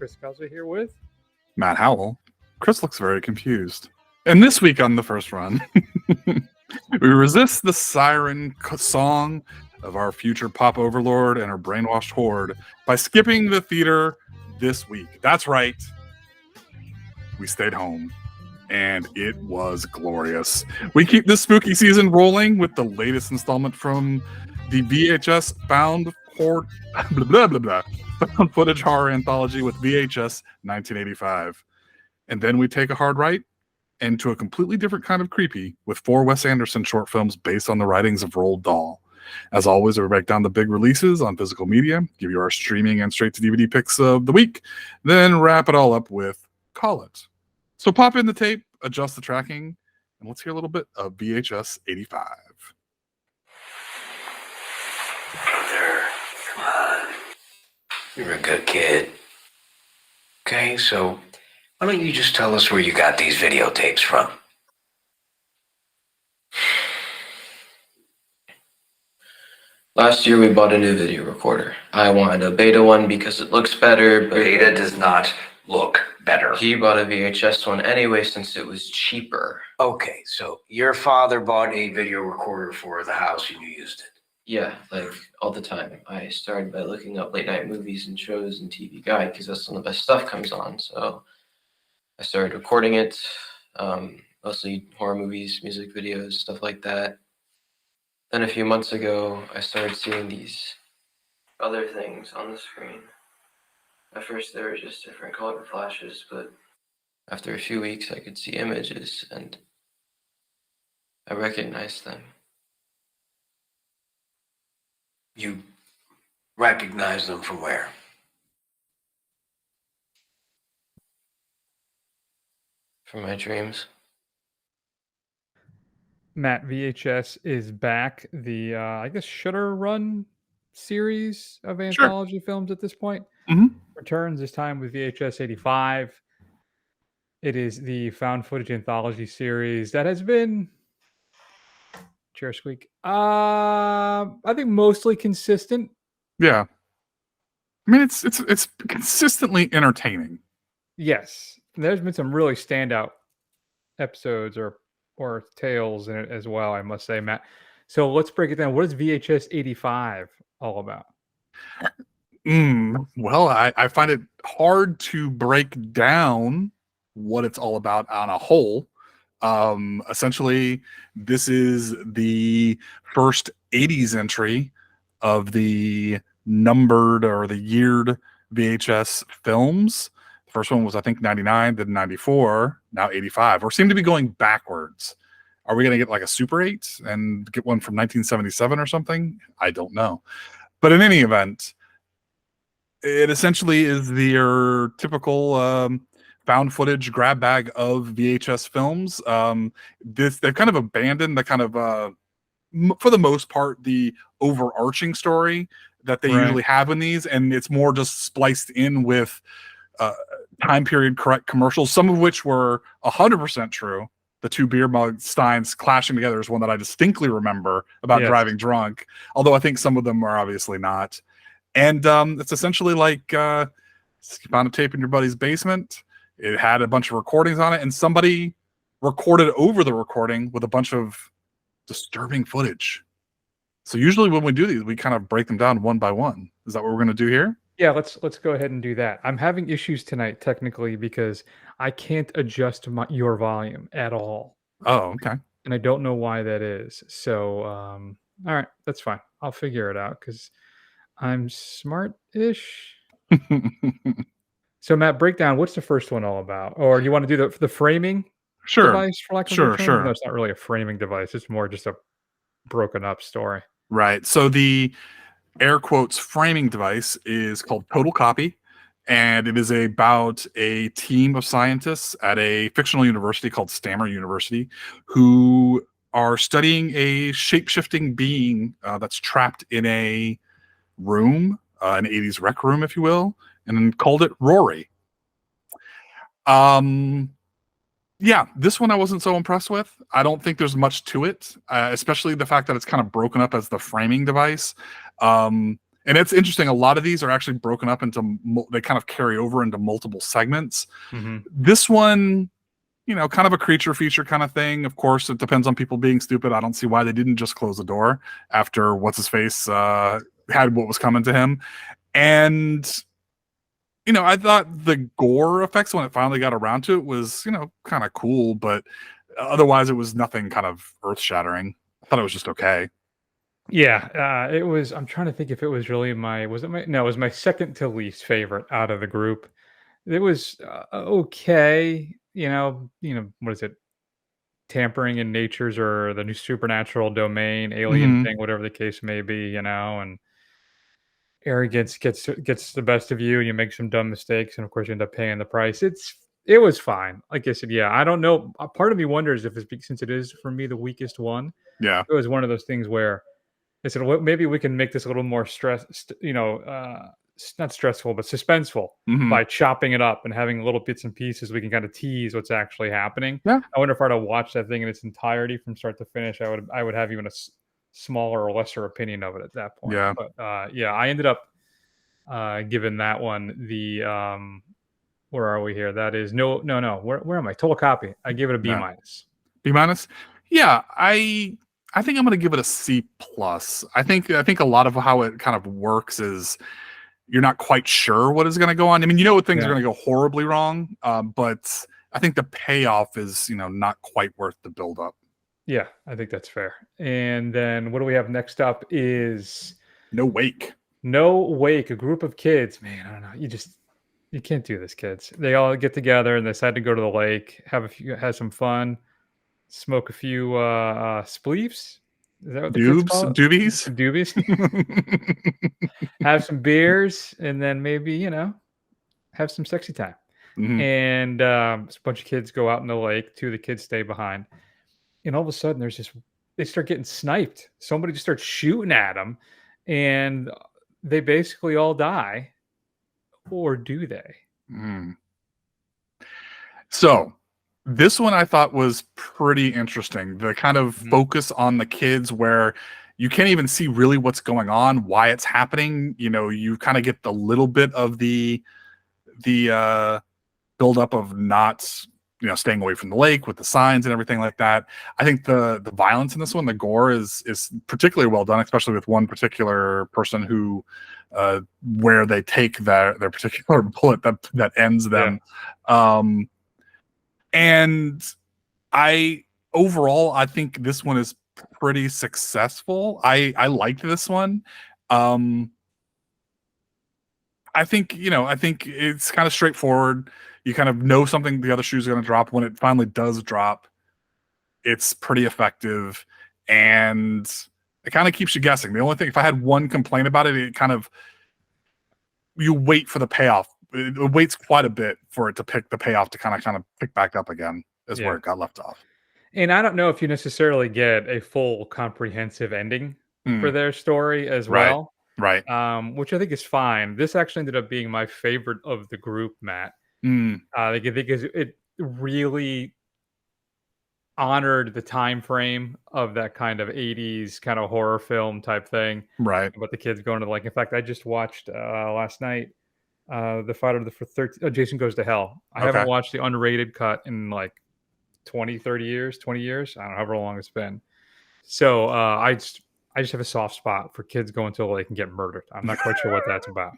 Chris Cosby here with Matt Howell. Chris looks very confused. And this week on the first run, we resist the siren song of our future pop overlord and our brainwashed horde by skipping the theater this week. That's right. We stayed home. And it was glorious. We keep this spooky season rolling with the latest installment from the VHS found horde, blah, blah, blah, found footage horror anthology with VHS 1985. And then we take a hard right into a completely different kind of creepy with 4 Wes Anderson short films based on the writings of Roald Dahl. As always, we break down the big releases on physical media, give you our streaming and straight to DVD picks of the week, then wrap it all up with Call It. So pop in the tape, adjust the tracking, and let's hear a little bit of VHS 85. Brother, come on. You're a good kid. Okay, so why don't you just tell us where you got these videotapes from? Last year we bought a new video recorder. I wanted a beta one because it looks better, but Beta does not look better. he bought a VHS one anyway since it was cheaper. Okay, so your father bought a video recorder for the house and you used it. Yeah, like all the time. I started by looking up late night movies and shows and TV Guide because that's when the best stuff comes on. So I started recording it, mostly horror movies, music videos, stuff like that. Then a few months ago, I started seeing these other things on the screen. At first, they were just different color flashes, but after a few weeks, I could see images and I recognized them. You recognize them from where? From my dreams. Matt. VHS is back. The I guess Shudder run series of anthology films at this point returns, this time with VHS 85. It is the found footage anthology series that has been chair squeak. I think mostly consistent. Yeah. I mean, it's consistently entertaining. Yes, there's been some really standout episodes or tales in it as well, I must say, Matt. So let's break it down. What is VHS 85 all about? Well, I find it hard to break down what it's all about on a whole. Essentially, this is the first 80s entry of the numbered or the yeared VHS films. The first one was, I think, 99, then 94, now 85. Or seem to be going backwards. Are we going to get like a Super 8 and get one from 1977 or something? I don't know. But in any event, it essentially is your typical found footage grab bag of VHS films. They've kind of abandoned the kind of, for the most part, the overarching story that they usually have in these, and it's more just spliced in with time period correct commercials, some of which were 100% true. The 2 beer mug steins clashing together is one that I distinctly remember about driving drunk, although I think some of them are obviously not. And it's essentially like you found a tape in your buddy's basement. It had a bunch of recordings on it, and somebody recorded over the recording with a bunch of disturbing footage. So usually when we do these, we kind of break them down one by one. Is that what we're going to do here? Yeah, let's go ahead and do that. I'm having issues tonight technically because I can't adjust your volume at all. Oh, okay. And I don't know why that is. So, all right, that's fine. I'll figure it out because I'm smart-ish. So, Matt, break down. What's the first one all about? Or do you want to do the framing device? For lack of a better term? No, it's not really a framing device. It's more just a broken up story. Right. So the air quotes framing device is called Total Copy, and it is about a team of scientists at a fictional university called Stammer University who are studying a shape-shifting being that's trapped in a room, an 80s rec room, if you will, and called it Rory. Yeah, this one I wasn't so impressed with. I don't think there's much to it, especially the fact that it's kind of broken up as the framing device. And it's interesting. A lot of these are actually broken up into, they kind of carry over into multiple segments. This one, you know, kind of a creature feature kind of thing. Of course, it depends on people being stupid. I don't see why they didn't just close the door after what's his face had what was coming to him. And, you know, I thought the gore effects when it finally got around to it was, you know, kind of cool, but otherwise it was nothing kind of earth shattering. I thought it was just okay. Yeah, it was. I'm trying to think if it was really my. Was it my? No, it was my second to least favorite out of the group. It was okay. What is it? Tampering in nature's or the new supernatural domain, alien thing, whatever the case may be. And arrogance gets the best of you, and you make some dumb mistakes, and of course you end up paying the price. It was fine. Like I said, yeah. I don't know. A part of me wonders if it's since it is for me the weakest one. Yeah, it was one of those things where I said, well, maybe we can make this a little more not stressful, but suspenseful by chopping it up and having little bits and pieces. We can kind of tease what's actually happening. Yeah. I wonder if I were to watch that thing in its entirety from start to finish, I would have even a smaller or lesser opinion of it at that point. Yeah. But I ended up giving that one the where are we here? That is no. Where am I? Total copy. I give it a B minus. B minus. Yeah, I think I'm going to give it a C plus. I think a lot of how it kind of works is you're not quite sure what is going to go on. I mean, you know, things are going to go horribly wrong, but I think the payoff is, you know, not quite worth the build up. Yeah, I think that's fair. And then what do we have next up is No Wake. No Wake, a group of kids. Man, I don't know. You can't do this, kids. They all get together and they decide to go to the lake, have some fun, smoke a few spleefs. Is that what the kids call it? Doobies. Have some beers, and then maybe, you know, have some sexy time. And a bunch of kids go out in the lake. Two of the kids stay behind. And all of a sudden, they start getting sniped. Somebody just starts shooting at them, and they basically all die. Or do they? So this one I thought was pretty interesting. The kind of focus on the kids where you can't even see really what's going on, why it's happening. You know, you kind of get the little bit of the buildup of not, you know, staying away from the lake with the signs and everything like that. I think the violence in this one, the gore is particularly well done, especially with one particular person who where they take their particular bullet that ends them. And overall, I think this one is pretty successful. I liked this one. I think it's kind of straightforward. You kind of know something the other shoe is going to drop. When it finally does drop, it's pretty effective, and it kind of keeps you guessing. The only thing, if I had one complaint about it, you wait for the payoff. It waits quite a bit for it to pick the payoff to kind of pick back up again, is where it got left off. And I don't know if you necessarily get a full comprehensive ending for their story as well. Right. Which I think is fine. This actually ended up being my favorite of the group, Matt. Because it really honored the time frame of that kind of 80s kind of horror film type thing. Right. About the kids going to the lake. In fact, I just watched last night the fight for 13 Jason Goes to Hell. I haven't watched the unrated cut in like 20 years. I don't know however long it's been. So I just have a soft spot for kids going to the lake and get murdered. I'm not quite sure what that's about.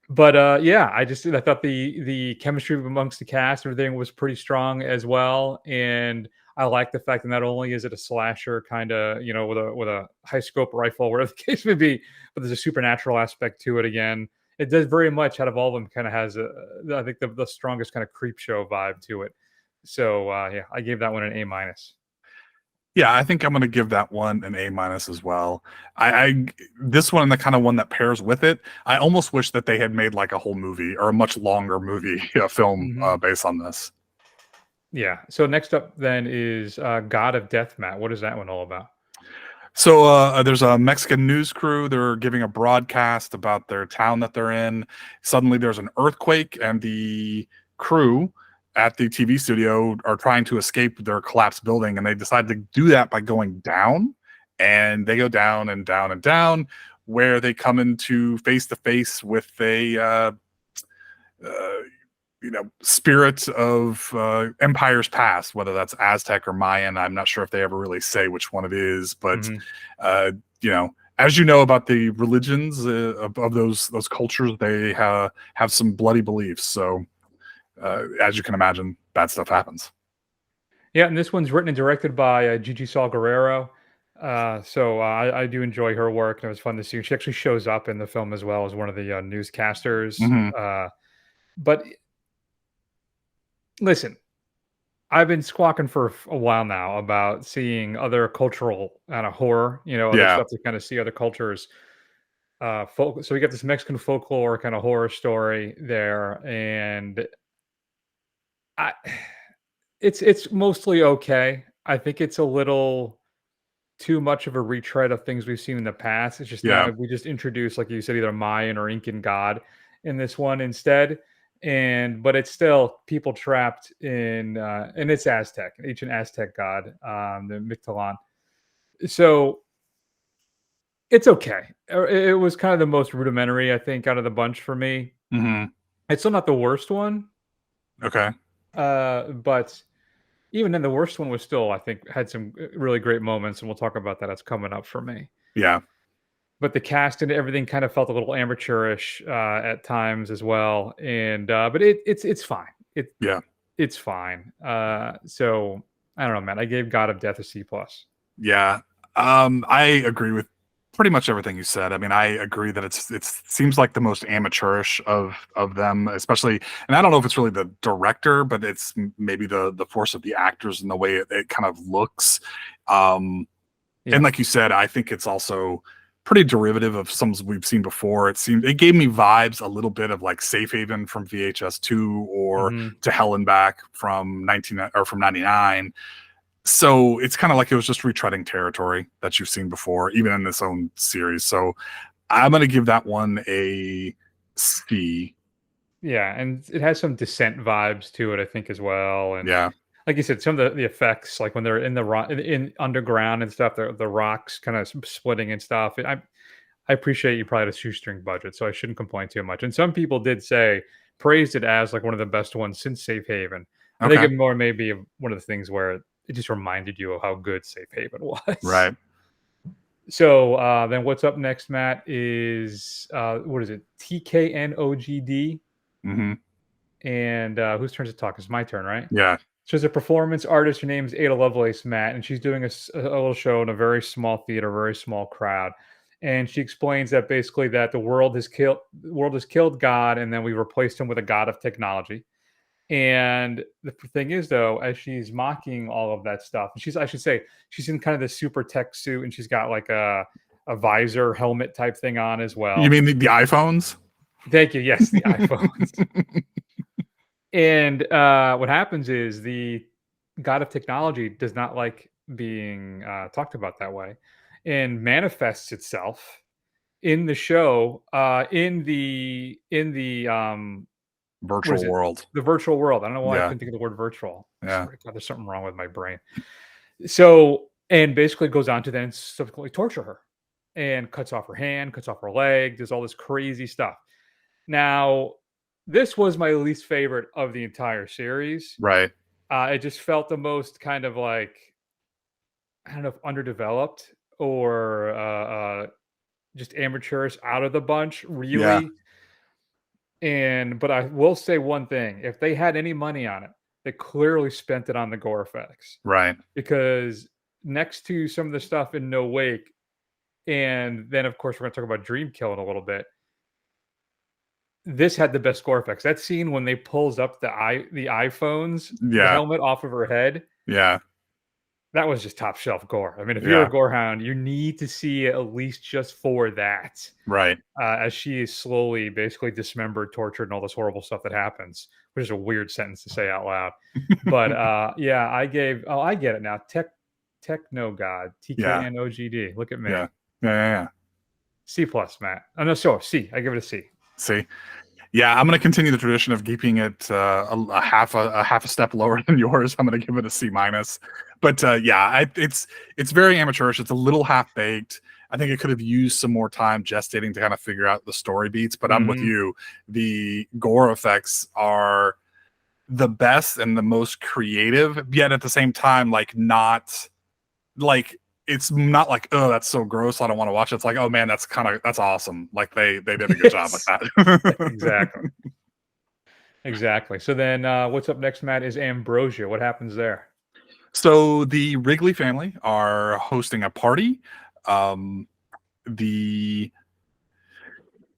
But I thought the chemistry amongst the cast, everything was pretty strong as well. And I like the fact that not only is it a slasher kind of, you know, with a high scope rifle, whatever the case may be, but there's a supernatural aspect to it again. It does very much out of all of them kind of has I think the strongest kind of creep show vibe to it. So I gave that one an A minus. Yeah, I think I'm going to give that one an A minus as well. This one, the kind of one that pairs with it, I almost wish that they had made like a whole movie or a much longer movie film based on this. Yeah. So next up then is God of Death, Matt. What is that one all about? So there's a Mexican news crew. They're giving a broadcast about their town that they're in. Suddenly there's an earthquake, and the crew at the TV studio are trying to escape their collapsed building, and they decide to do that by going down, and they go down and down and down. where they come into face to face with a spirit of empires past, whether that's Aztec or Mayan. I'm not sure if they ever really say which one it is, but as you know about the religions of those cultures, they have some bloody beliefs. So as you can imagine, bad stuff happens. Yeah, and this one's written and directed by Gigi Saul Guerrero. So I do enjoy her work, and it was fun to see. She actually shows up in the film as well as one of the newscasters. But listen, I've been squawking for a while now about seeing other cultural kind of horror, other stuff to kind of see other cultures. So we got this Mexican folklore kind of horror story there, and it's mostly okay. I think it's a little too much of a retread of things we've seen in the past. It's just we just introduced, like you said, either Mayan or Incan god in this one instead. But it's still people trapped in and it's Aztec, ancient Aztec god, the Mictlan. So it's okay. It was kind of the most rudimentary, I think, out of the bunch for me. It's still not the worst one. Okay. But even then, the worst one was still, I think, had some really great moments, and we'll talk about that as coming up for me. Yeah. But the cast and everything kind of felt a little amateurish at times as well, and but it's fine. It's fine. So I don't know, man. I gave God of Death a C+. Yeah, I agree with pretty much everything you said. I mean, I agree that it seems like the most amateurish of them, especially. And I don't know if it's really the director, but it's maybe the force of the actors and the way it kind of looks. And like you said, I think it's also pretty derivative of some we've seen before. It gave me vibes a little bit of like Safe Haven from VHS 2 or To Hell and Back from 99. So it's kind of like it was just retreading territory that you've seen before, even in this own series. So I'm going to give that one a C. Yeah, and it has some Descent vibes to it, I think, as well. And like you said, some of the effects, like when they're in underground and stuff, the rocks kind of splitting and stuff. I appreciate you probably had a shoestring budget, so I shouldn't complain too much. And some people did praised it as like one of the best ones since Safe Haven. I think it more maybe one of the things where it just reminded you of how good Safe Haven was. Right. So then what's up next, Matt, is what is it? TKNOGD. And whose turn to talk? It's my turn, right? Yeah. She's a performance artist. Her name is Ada Lovelace, Matt, and she's doing a little show in a very small theater, very small crowd. And she explains that basically that the world has killed God, and then we replaced him with a god of technology. And the thing is, though, as she's mocking all of that stuff, I should say, she's in kind of the super tech suit, and she's got like a visor helmet type thing on as well. You mean the iPhones? Thank you. Yes, the iPhones. And what happens is the god of technology does not like being talked about that way, and manifests itself in the show in the virtual world. The virtual world. I don't know why I couldn't think of the word virtual. Yeah. God, there's something wrong with my brain. So, and basically goes on to then subsequently torture her and cuts off her hand, cuts off her leg, does all this crazy stuff. Now, this was my least favorite of the entire series. Right. It just felt the most kind of like, I don't know if underdeveloped or just amateurish out of the bunch, really. Yeah. But I will say one thing. If they had any money on it, they clearly spent it on the gore effects. Right. Because next to some of the stuff in No Wake, and then, of course, we're going to talk about Dream Kill in a little bit, this had the best gore effects. That scene when they pulls up the iPhones, the helmet off of her head. Yeah. That was just top shelf gore. I mean, if you're a gore hound, you need to see it at least just for that. Right. As she is slowly basically dismembered, tortured, and all this horrible stuff that happens, which is a weird sentence to say out loud. But I get it now. Techno God, TKNOGD. Look at me. Yeah. C+, Matt. Oh, no, so C. I give it a C. See, yeah, I'm going to continue the tradition of keeping it a half a step lower than yours. I'm going to give it a C-. But it's very amateurish. It's a little half baked. I think it could have used some more time gestating to kind of figure out the story beats. But I'm with you. The gore effects are the best and the most creative, yet at the same time, like not like it's not like, oh, that's so gross, I don't want to watch it. It's like, oh man, that's awesome. Like they did a good job with that. Exactly. Exactly. So then what's up next, Matt, is Ambrosia. What happens there? So the Wrigley family are hosting a party. The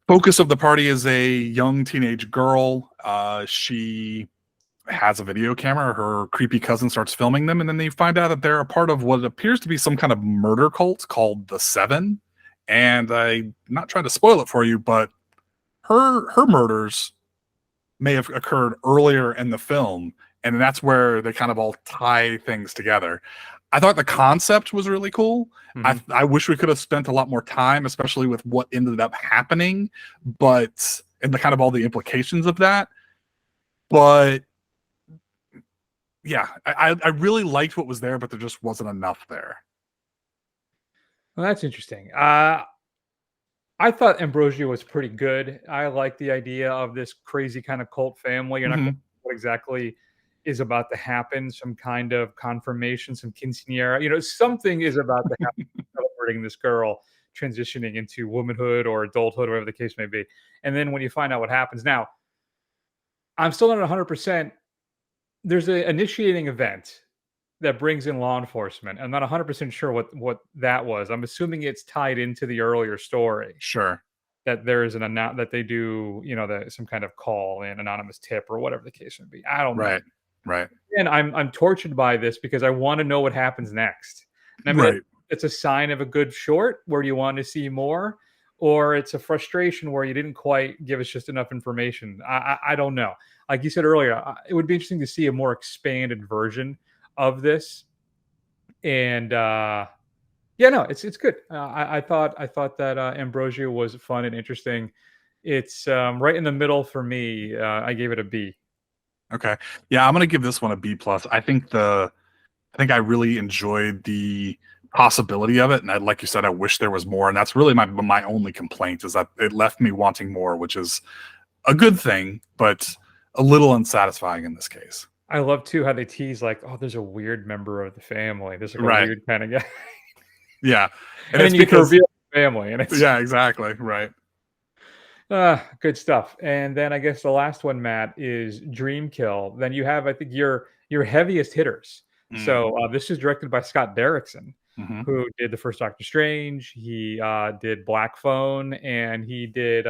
focus of the party is a young teenage girl. She has a video camera. Her creepy cousin starts filming them, and then they find out that they're a part of what appears to be some kind of murder cult called the Seven. And I'm not trying to spoil it for you, but her murders may have occurred earlier in the film, and that's where they kind of all tie things together. I thought the concept was really cool. I wish we could have spent a lot more time, especially with what ended up happening, but and the kind of all the implications of that. But yeah, I really liked what was there, but there just wasn't enough there. Well, that's interesting. I thought Ambrosia was pretty good. I like the idea of this crazy kind of cult family. You're not going to know what exactly is about to happen, some kind of confirmation, some quinceanera. Something is about to happen celebrating this girl transitioning into womanhood or adulthood, whatever the case may be. And then when you find out what happens, now, I'm still not 100%. There's an initiating event that brings in law enforcement. I'm not 100% sure what that was. I'm assuming it's tied into the earlier story. Sure. That there is that they do, some kind of call, an anonymous tip or whatever the case may be. I don't know. Right. And I'm tortured by this because I want to know what happens next. And I mean, it's a sign of a good short where you want to see more, or it's a frustration where you didn't quite give us just enough information. I don't know. Like you said earlier, it would be interesting to see a more expanded version of this. And it's good. I thought that Ambrosia was fun and interesting. It's right in the middle for me. I gave it a B. Okay. Yeah, I'm gonna give this one a B plus. I think I really enjoyed the possibility of it, and like you said, I wish there was more. And that's really my only complaint, is that it left me wanting more, which is a good thing, but a little unsatisfying in this case. I love too how they tease like, oh, there's a weird member of the family. There's like a weird kind of guy. Yeah, and then you can reveal the family, and it's exactly right. Good stuff. And then I guess the last one, Matt, is Dream Kill. Then you have, I think, your heaviest hitters. So this is directed by Scott Derrickson, who did the first Doctor Strange. He did Black Phone, and he did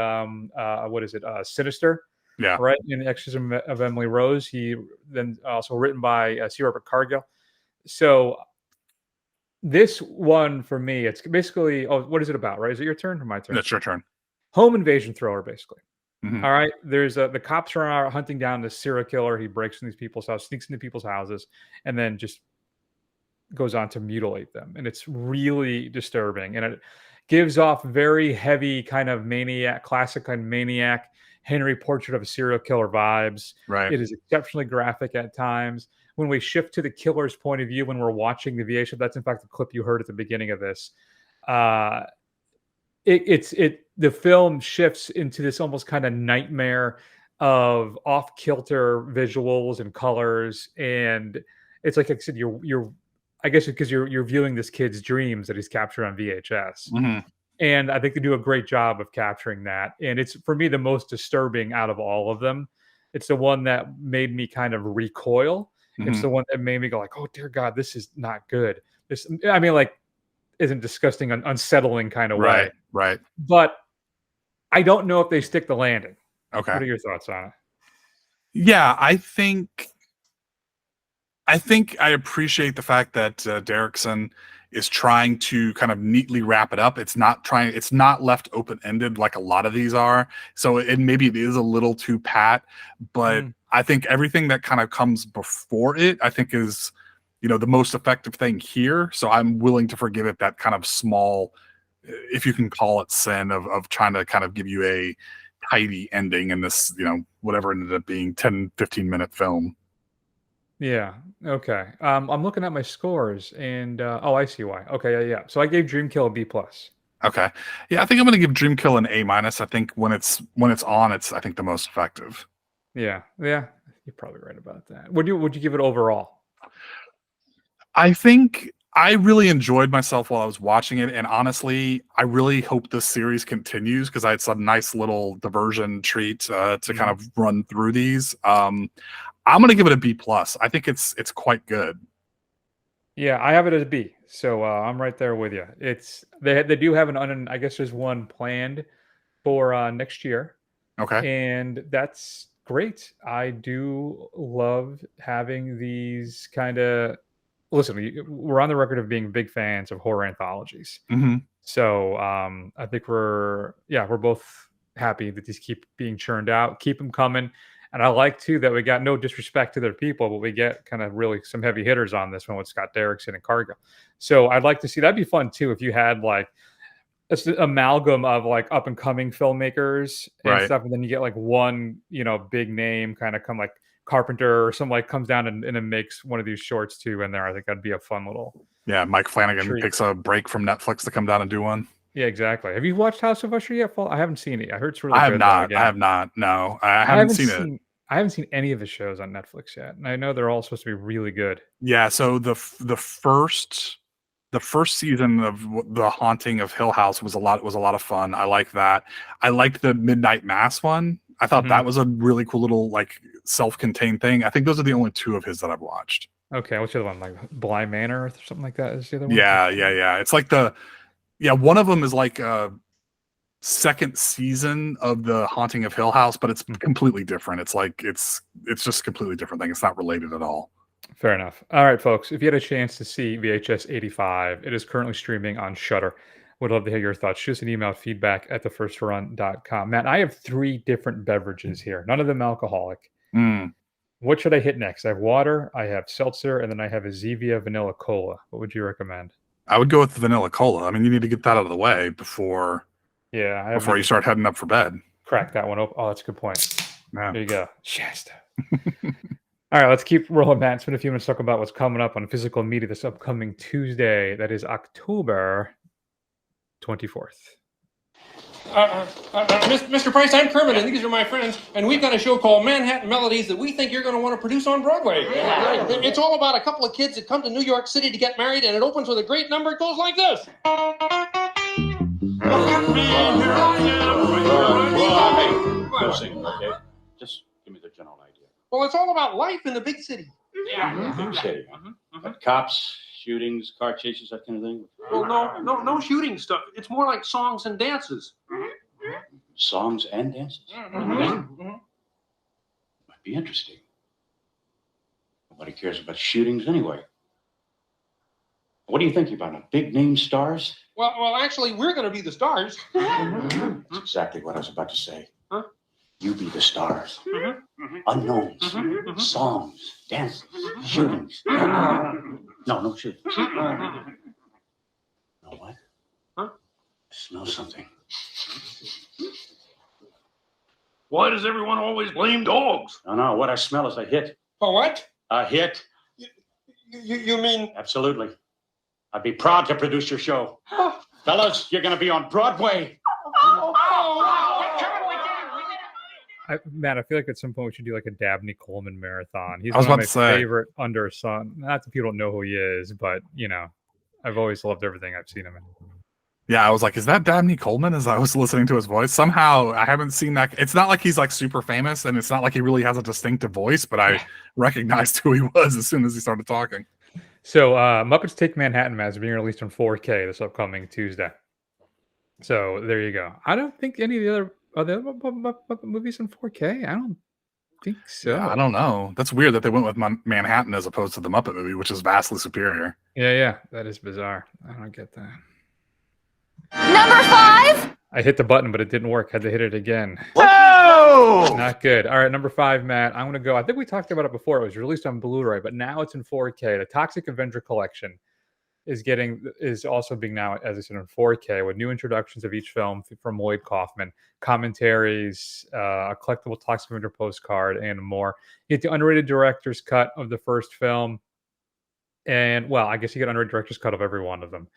Sinister. Yeah. Right. In The Exorcism of Emily Rose. He then also written by C. Robert Cargill. So this one for me, it's basically, what is it about? Right? Is it your turn or my turn? It's your turn. Home invasion thriller, basically. All right. There's the cops are out hunting down this serial killer. He breaks into these people's house, sneaks into people's houses, and then just goes on to mutilate them. And it's really disturbing. And it gives off very heavy kind of classic kind of maniac, Henry Portrait of a Serial Killer vibes. Right. It is exceptionally graphic at times. When we shift to the killer's point of view, when we're watching the VHS, that's in fact the clip you heard at the beginning of this. The film shifts into this almost kind of nightmare of off-kilter visuals and colors, and it's like I said, you're I guess because you're viewing this kid's dreams that he's captured on VHS. And I think they do a great job of capturing that. And it's, for me, the most disturbing out of all of them. It's the one that made me kind of recoil. It's the one that made me go like, oh, dear God, this is not good. This, I mean, like, isn't disgusting, unsettling kind of way. Right. But I don't know if they stick the landing. Okay. What are your thoughts on it? Yeah, I think I appreciate the fact that Derrickson is trying to kind of neatly wrap it up. It's not left open-ended like a lot of these are. So maybe it is a little too pat, but I think everything that kind of comes before it, I think is, the most effective thing here. So I'm willing to forgive it that kind of small, if you can call it, sin of trying to kind of give you a tidy ending in this, whatever ended up being 10, 15-minute film. Yeah. Okay. I'm looking at my scores, and I see why. Okay. Yeah. So I gave Dream Kill a B plus. Okay. Yeah, I think I'm going to give Dreamkill an A-. I think when it's on, it's I think the most effective. Yeah, you're probably right about that. Would you give it overall? I think I really enjoyed myself while I was watching it, and honestly, I really hope this series continues because it's a nice little diversion treat to kind of run through these. I'm going to give it a B+. I think it's quite good. Yeah, I have it as a B, so I'm right there with you. It's they do have I guess there's one planned for next year, Okay. and that's great. I do love having these kind of. Listen, we're on the record of being big fans of horror anthologies. Mm-hmm. So I think we're both happy that these keep being churned out, keep them coming. And I like too that we got no disrespect to their people, but we get kind of really some heavy hitters on this one with Scott Derrickson and Cargill. So I'd like to see that'd be fun too if you had like it's an amalgam of like up and coming filmmakers and stuff, and then you get like one big name kind of come like Carpenter or something like comes down and makes one of these shorts too in there. I think that'd be a fun little. Yeah, Mike Flanagan takes a break from Netflix to come down and do one. Yeah, exactly. Have you watched House of Usher yet? I haven't seen it. I heard it's really good. I have not. No, I haven't seen it. I haven't seen any of the shows on Netflix yet, and I know they're all supposed to be really good. Yeah. So the first season of The Haunting of Hill House was a lot of fun. I like that. I liked the Midnight Mass one. I thought that was a really cool little like self-contained thing. I think those are the only two of his that I've watched. Okay, what's the other one? Like Bly Manor or something like that is the other one? Yeah. It's like one of them is like a second season of The Haunting of Hill House, but it's completely different. It's like it's just a completely different thing. It's not related at all. Fair enough. All right, folks. If you had a chance to see VHS 85, it is currently streaming on Shudder. Would love to hear your thoughts. Shoot us an email, feedback@thefirstrun.com. Matt, I have 3 different beverages here. None of them alcoholic. What should I hit next? I have water, I have seltzer, and then I have a Zevia vanilla cola. What would you recommend? I would go with the vanilla cola. I mean, you need to get that out of the way before you start heading up for bed. Crack that one open. Oh, that's a good point. Yeah. There you go. Shasta. All right, let's keep rolling, Matt. Spend a few minutes talking about what's coming up on physical media this upcoming Tuesday. That is October 24th. Mr. Price, I'm Kermit, and these are my friends, and we've got a show called Manhattan Melodies that we think you're going to want to produce on Broadway. It's all about a couple of kids that come to New York City to get married, and it opens with a great number. It goes like this. Go sing, okay? Just give me the general idea. Well, it's all about life in the big city. Big city. Cops, shootings, car chases, that kind of thing. Well, no shooting stuff. It's more like songs and dances. Songs and dances. Might be interesting. Nobody cares about shootings anyway. What are you thinking about? Big name stars? Well, actually, we're going to be the stars. That's exactly what I was about to say. Huh? You be the stars. Unknowns, songs, dances, shootings. No shootings. Know what? Huh? I smell something. Why does everyone always blame dogs? No. What I smell is a hit. A what? A hit. You mean? Absolutely. I'd be proud to produce your show. Fellas, you're going to be on Broadway. Matt, I feel like at some point we should do like a Dabney Coleman marathon. He's one of my favorite under sun. Not that people don't know who he is, but I've always loved everything I've seen him in. Yeah, I was like, is that Dabney Coleman? As I was listening to his voice, somehow I haven't seen that. It's not like he's like super famous, and it's not like he really has a distinctive voice, but I recognized who he was as soon as he started talking. So Muppets Take Manhattan is being released on 4K this upcoming Tuesday. So there you go. I don't think any of the other Muppet movies in 4K. I don't think so. Yeah, I don't know. That's weird that they went with Manhattan as opposed to the Muppet movie, which is vastly superior. Yeah, that is bizarre. I don't get that. Number 5. I hit the button, but it didn't work. Had to hit it again. Whoa! Not good. All right, number 5, Matt. I'm going to go. I think we talked about it before. It was released on Blu-ray, but now it's in 4K. The Toxic Avenger collection is also being now, as I said, in 4K with new introductions of each film from Lloyd Kaufman, commentaries, a collectible Toxic Avenger postcard, and more. You get the unrated director's cut of the first film, and well, I guess you get unrated director's cut of every one of them.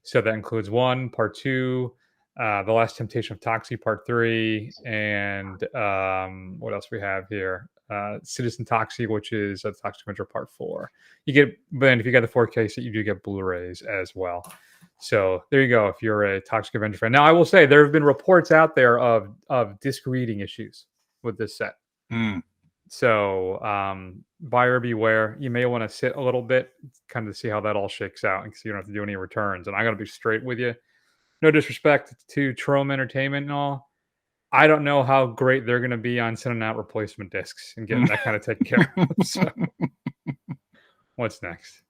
So that includes 1, Part 2, The Last Temptation of Toxie Part 3, and what else we have here? Citizen Toxie, which is Toxic Avenger Part 4. You get, but then if you got the 4K set, you do get Blu-rays as well. So there you go. If you're a Toxic Avenger fan, now I will say there have been reports out there of disc reading issues with this set. So buyer beware. You may want to sit a little bit, kind of see how that all shakes out, and so you don't have to do any returns. And I got to be straight with you. No disrespect to Trome Entertainment and all. I don't know how great they're going to be on sending out replacement discs and getting that kind of taken care of. So, what's next?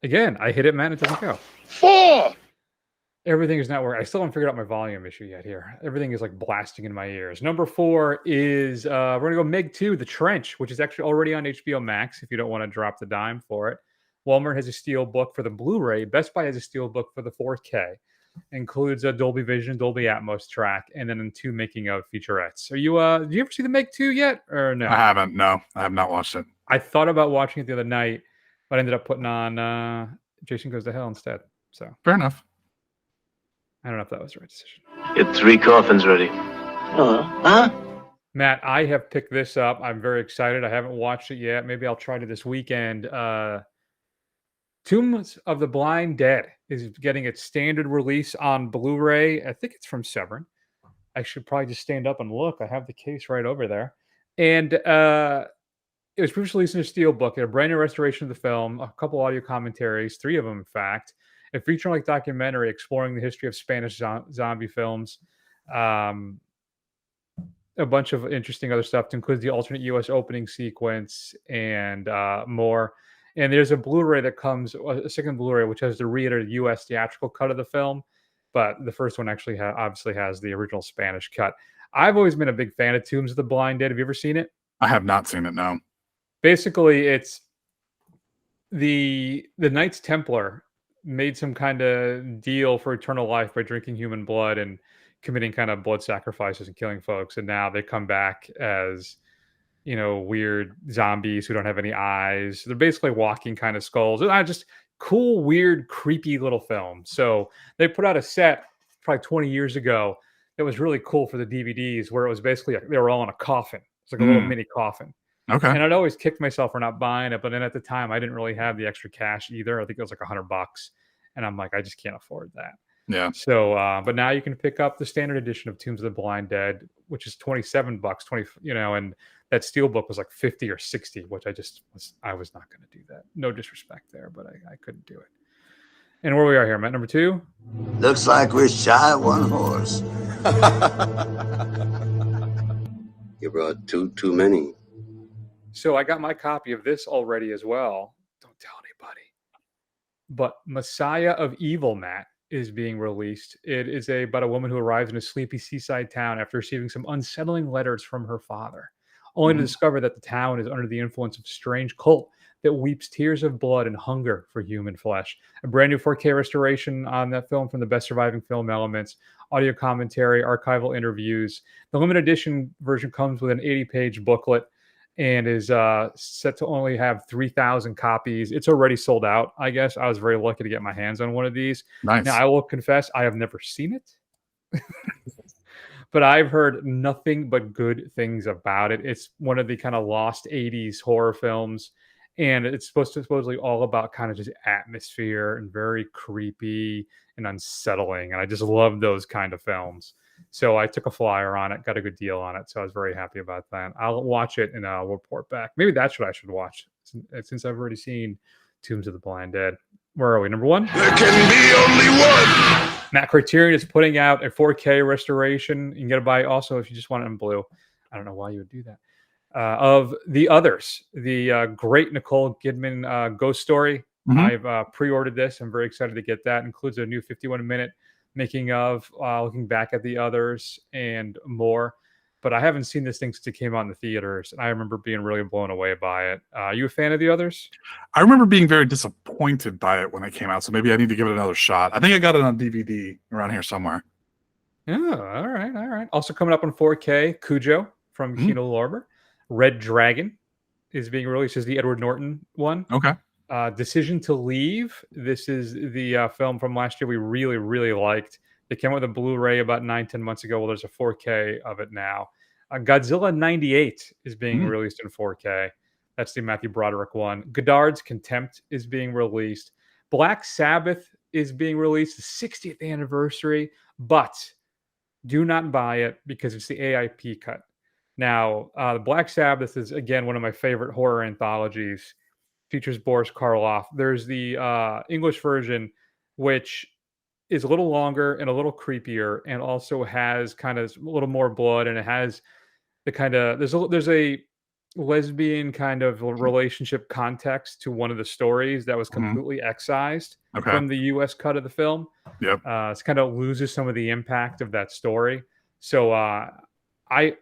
Again, I hit it, man. It doesn't go. 4! Everything is not working. I still haven't figured out my volume issue yet here. Everything is like blasting in my ears. Number 4 is we're going to go Meg 2, The Trench, which is actually already on HBO Max if you don't want to drop the dime for it. Walmart has a steel book for the Blu-ray. Best Buy has a steel book for the 4K. Includes a Dolby Vision, Dolby Atmos track, and then 2 making of featurettes. Are you did you ever see the Meg 2 yet, or no? I haven't. No, I have not watched it. I thought about watching it the other night, but I ended up putting on Jason Goes to Hell instead. So fair enough. I don't know if that was the right decision. Get 3 coffins ready. Matt, I have picked this up. I'm very excited. I haven't watched it yet. Maybe I'll try to this weekend. Tombs of the Blind Dead is getting its standard release on Blu-ray. I think it's from Severin. I should probably just stand up and look. I have the case right over there. And it was previously released in a steelbook, a brand new restoration of the film, a couple audio commentaries, 3 of them, in fact, a feature-length documentary exploring the history of Spanish zombie films, a bunch of interesting other stuff to include the alternate U.S. opening sequence and more. And there's a Blu-ray that comes, a second Blu-ray, which has the re-edited U.S. theatrical cut of the film. But the first one actually obviously has the original Spanish cut. I've always been a big fan of Tombs of the Blind Dead. Have you ever seen it? I have not seen it, no. Basically, it's the Knights Templar made some kind of deal for eternal life by drinking human blood and committing kind of blood sacrifices and killing folks. And now they come back as, you know, weird zombies who don't have any eyes. They're basically walking kind of skulls. And just cool, weird, creepy little film. So they put out a set probably 20 years ago that was really cool for the DVDs, where it was basically they were all in a coffin. It's like a little mini coffin. Okay. And I'd always kicked myself for not buying it, but then at the time I didn't really have the extra cash either. I think it was like $100, and I'm like, I just can't afford that. Yeah. So, but now you can pick up the standard edition of Tombs of the Blind Dead, which is $27, and that steelbook was like 50 or 60, which I was not going to do that. No disrespect there, but I couldn't do it. And where we are here, Matt, number 2. Looks like we're shy of 1 horse. You brought 2 too many. So I got my copy of this already as well. Don't tell anybody. But Messiah of Evil, Matt, is being released. It is about a woman who arrives in a sleepy seaside town after receiving some unsettling letters from her father, only to discover that the town is under the influence of a strange cult that weeps tears of blood and hunger for human flesh. A brand new 4K restoration on that film from the best surviving film elements, audio commentary, archival interviews. The limited edition version comes with an 80-page booklet and is set to only have 3,000 copies. It's already sold out, I guess. I was very lucky to get my hands on one of these. Nice. Now, I will confess, I have never seen it. But I've heard nothing but good things about it. It's one of the kind of lost 80s horror films. And it's supposedly all about kind of just atmosphere and very creepy and unsettling. And I just love those kind of films. So I took a flyer on it, got a good deal on it. So I was very happy about that. I'll watch it and I'll report back. Maybe that's what I should watch since I've already seen Tombs of the Blind Dead. Where are we? Number 1? There can be only one. Matt, Criterion is putting out a 4K restoration. You can get it by also if you just want it in blue. I don't know why you would do that. Of The Others, the great Nicole Kidman ghost story. I've pre-ordered this. I'm very excited to get that. It includes a new 51-minute making of, looking back at The Others and more. But I haven't seen this thing since it came out in the theaters, and I remember being really blown away by it. Are you a fan of The Others? I remember being very disappointed by it when it came out, so maybe I need to give it another shot. I think I got it on DVD around here somewhere. Oh, all right. Also coming up on 4K, Cujo from Kino Lorber. Red Dragon is being released as the Edward Norton one. Okay. Decision to Leave. This is the film from last year we really, really liked. It came out with a Blu-ray about 9-10 months ago. Well, there's a 4K of it now. Godzilla 98 is being released in 4K. That's the Matthew Broderick one. Godard's Contempt is being released. Black Sabbath is being released, the 60th anniversary, but do not buy it because it's the AIP cut. Now, Black Sabbath is, again, one of my favorite horror anthologies. Features Boris Karloff. There's the English version, which is a little longer and a little creepier, and also has kind of a little more blood, and it has the kind of there's a lesbian kind of relationship context to one of the stories that was completely excised from the U.S. cut of the film. Yep. It kind of loses some of the impact of that story. So I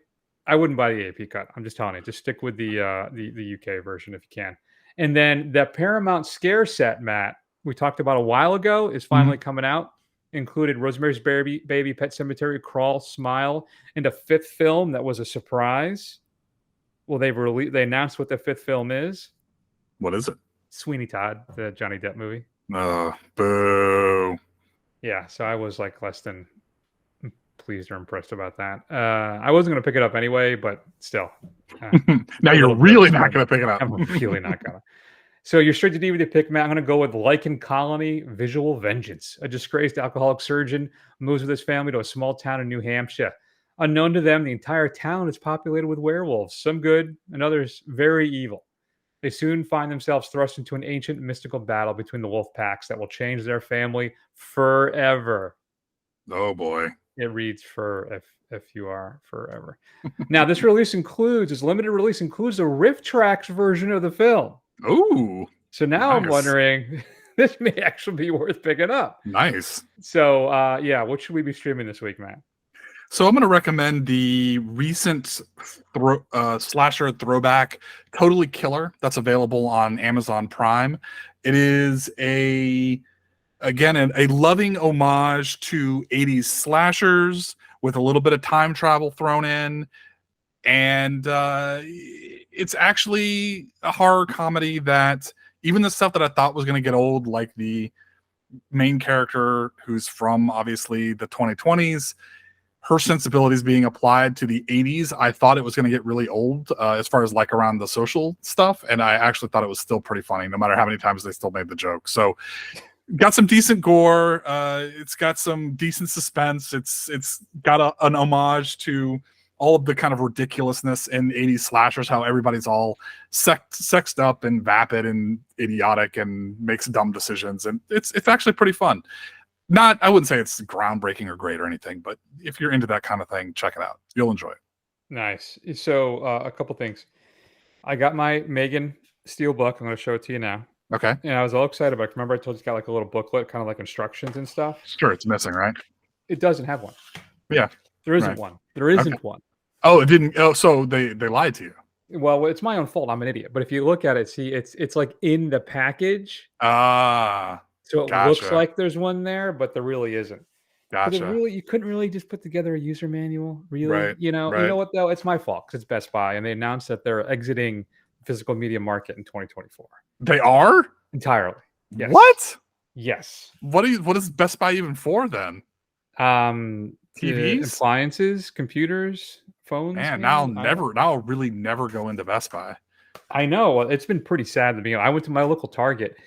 wouldn't buy the AP cut. I'm just telling you, just stick with the UK version if you can. And then the Paramount scare set, Matt, we talked about a while ago, is finally coming out. Included Rosemary's Baby, Pet Sematary, Crawl, Smile, and a fifth film that was a surprise. Well, they announced what the fifth film is. What is it? Sweeney Todd, the Johnny Depp movie. Boo. Yeah, so I was like less than pleased or impressed about that. I wasn't going to pick it up anyway, but still. Now you're really not going to pick it up. I'm really not going to. So your straight to DVD pick, Matt, I'm going to go with Lichen Colony, Visual Vengeance. A disgraced alcoholic surgeon moves with his family to a small town in New Hampshire. Unknown to them, the entire town is populated with werewolves, some good and others very evil. They soon find themselves thrust into an ancient mystical battle between the wolf packs that will change their family forever. Oh, boy. It reads for if you are forever. Now, this limited release includes a Riff Tracks version of the film. Ooh. So now nice. I'm wondering, this may actually be worth picking up. Nice. So, what should we be streaming this week, Matt? So I'm going to recommend the recent slasher throwback, Totally Killer, that's available on Amazon Prime. It is a loving homage to 80s slashers with a little bit of time travel thrown in. And it's actually a horror comedy that even the stuff that I thought was going to get old, like the main character who's from obviously the 2020s, her sensibilities being applied to the 80s, I thought it was going to get really old as far as like around the social stuff. And I actually thought it was still pretty funny, no matter how many times they still made the joke. So got some decent gore. It's got some decent suspense. It's got an homage to all of the kind of ridiculousness in 80s slashers, how everybody's all sexed up and vapid and idiotic and makes dumb decisions. And it's actually pretty fun. I wouldn't say it's groundbreaking or great or anything, but if you're into that kind of thing, check it out. You'll enjoy it. Nice. So a couple things. I got my Megan Steel book. I'm going to show it to you now. Okay. And I was all excited about it. Remember I told you it's got like a little booklet, kind of like instructions and stuff? Sure, it's missing, right? It doesn't have one. Yeah. There isn't one. There isn't one. Oh, it didn't. Oh, so they lied to you. Well, it's my own fault. I'm an idiot. But if you look at it, see, it's like in the package. So it looks like there's one there, but there really isn't. Gotcha. You couldn't really just put together a user manual, really. Right, You know what though? It's my fault because it's Best Buy, and they announced that they're exiting the physical media market in 2024. They are? Entirely. Yes. What? Yes. What is Best Buy even for then? TVs, appliances, computers, phones. Man, I'll really never go into Best Buy. I know. It's been pretty sad to me. I went to my local Target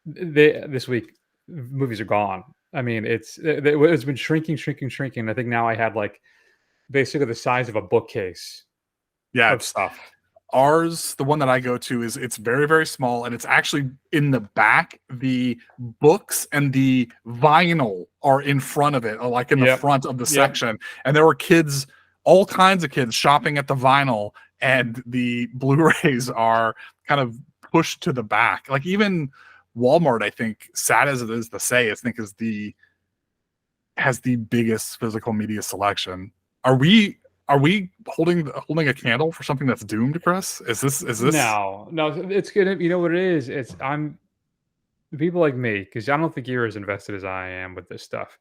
this week. Movies are gone. I mean, it's been shrinking. I think now I had like basically the size of a bookcase. Yeah, of stuff. Ours, the one that I go to, it's very, very small, and it's actually in the back. The books and the vinyl are in front of it, like in the front of the section. And there were kids, all kinds of kids, shopping at the vinyl, and the Blu-rays are kind of pushed to the back. Like even Walmart, I think, sad as it is to say, has the biggest physical media selection. Are we holding a candle for something that's doomed, Chris? Is this No, it's gonna, you know what it is? I'm people like me, because I don't think you're as invested as I am with this stuff,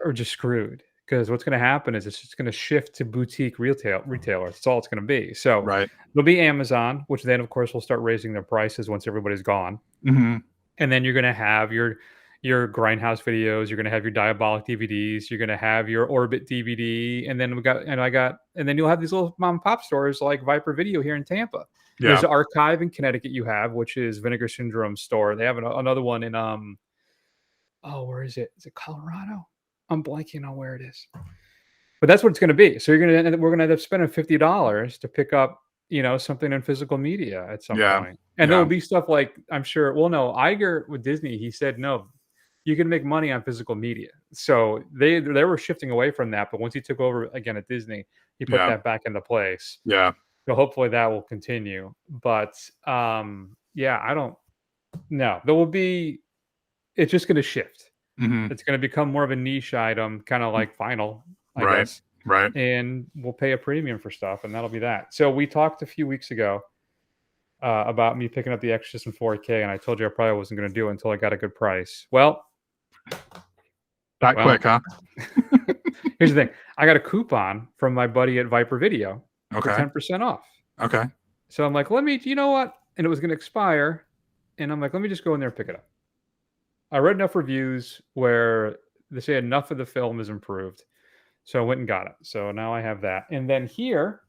are just screwed. because what's going to happen is it's just going to shift to boutique retailers. That's all it's going to be. So Right. it'll be Amazon, which then of course will start raising their prices once everybody's gone. Mm-hmm. And then you're going to have your Grindhouse videos. You're going to have your Diabolic DVDs. You're going to have your Orbit DVD. And then and then you'll have these little mom and pop stores like Viper Video here in Tampa. Yeah. There's an Archive in Connecticut you have, which is Vinegar Syndrome store. They have another one in, where is it? Is it Colorado? I'm blanking on where it is. But that's what it's going to be. So we're going to end up spending $50 to pick up, something in physical media at some point. And there'll be stuff like, I'm sure, well, no, Iger with Disney, he said, no, you can make money on physical media. So they were shifting away from that. But once he took over again at Disney, he put that back into place. Yeah. So hopefully that will continue. But I don't know. There will be, it's just going to shift. Mm-hmm. It's going to become more of a niche item, kind of like vinyl, I guess. Right. And we'll pay a premium for stuff, and that'll be that. So we talked a few weeks ago about me picking up The Exorcist in 4K, and I told you I probably wasn't going to do it until I got a good price. Well, quick, huh? Here's the thing. I got a coupon from my buddy at Viper Video for Okay. 10% off. Okay. So I'm like, you know what? And it was going to expire. And I'm like, let me just go in there and pick it up. I read enough reviews where they say enough of the film is improved. So I went and got it. So now I have that. And then here,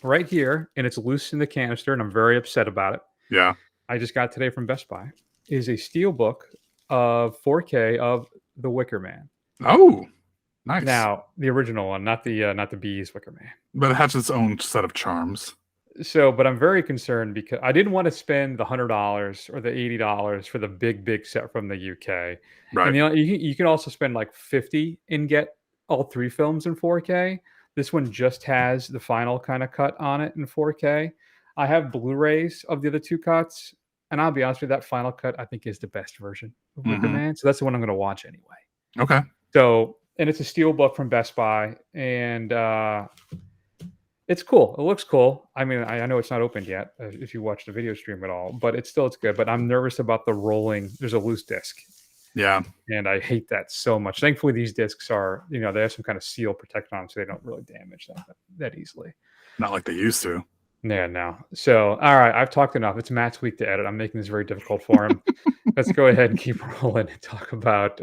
right here, and it's loose in the canister, and I'm very upset about it. Yeah. I just got today from Best Buy, is a steelbook of 4K of The Wicker Man. Oh, nice. Now, the original one, not the Bees Wicker Man. But it has its own set of charms. So, but I'm very concerned because I didn't want to spend the $100 or the $80 for the big set from the UK. Right. And you can also spend like $50 and get all 3 films in 4K. This one just has the final kind of cut on it in 4K. I have Blu-rays of the other 2 cuts, and I'll be honest with you, that final cut I think is the best version of Wicker Man. So that's the one I'm going to watch anyway. Okay. So, and it's a steelbook from Best Buy, and it's cool. It looks cool. I mean, I know it's not opened yet if you watch the video stream at all, but it's good. But I'm nervous about the rolling. There's a loose disc. Yeah. And I hate that so much. Thankfully, these discs are, they have some kind of seal protection on them so they don't really damage that easily. Not like they used to. Yeah, no. So, all right, I've talked enough. It's Matt's week to edit. I'm making this very difficult for him. Let's go ahead and keep rolling and talk about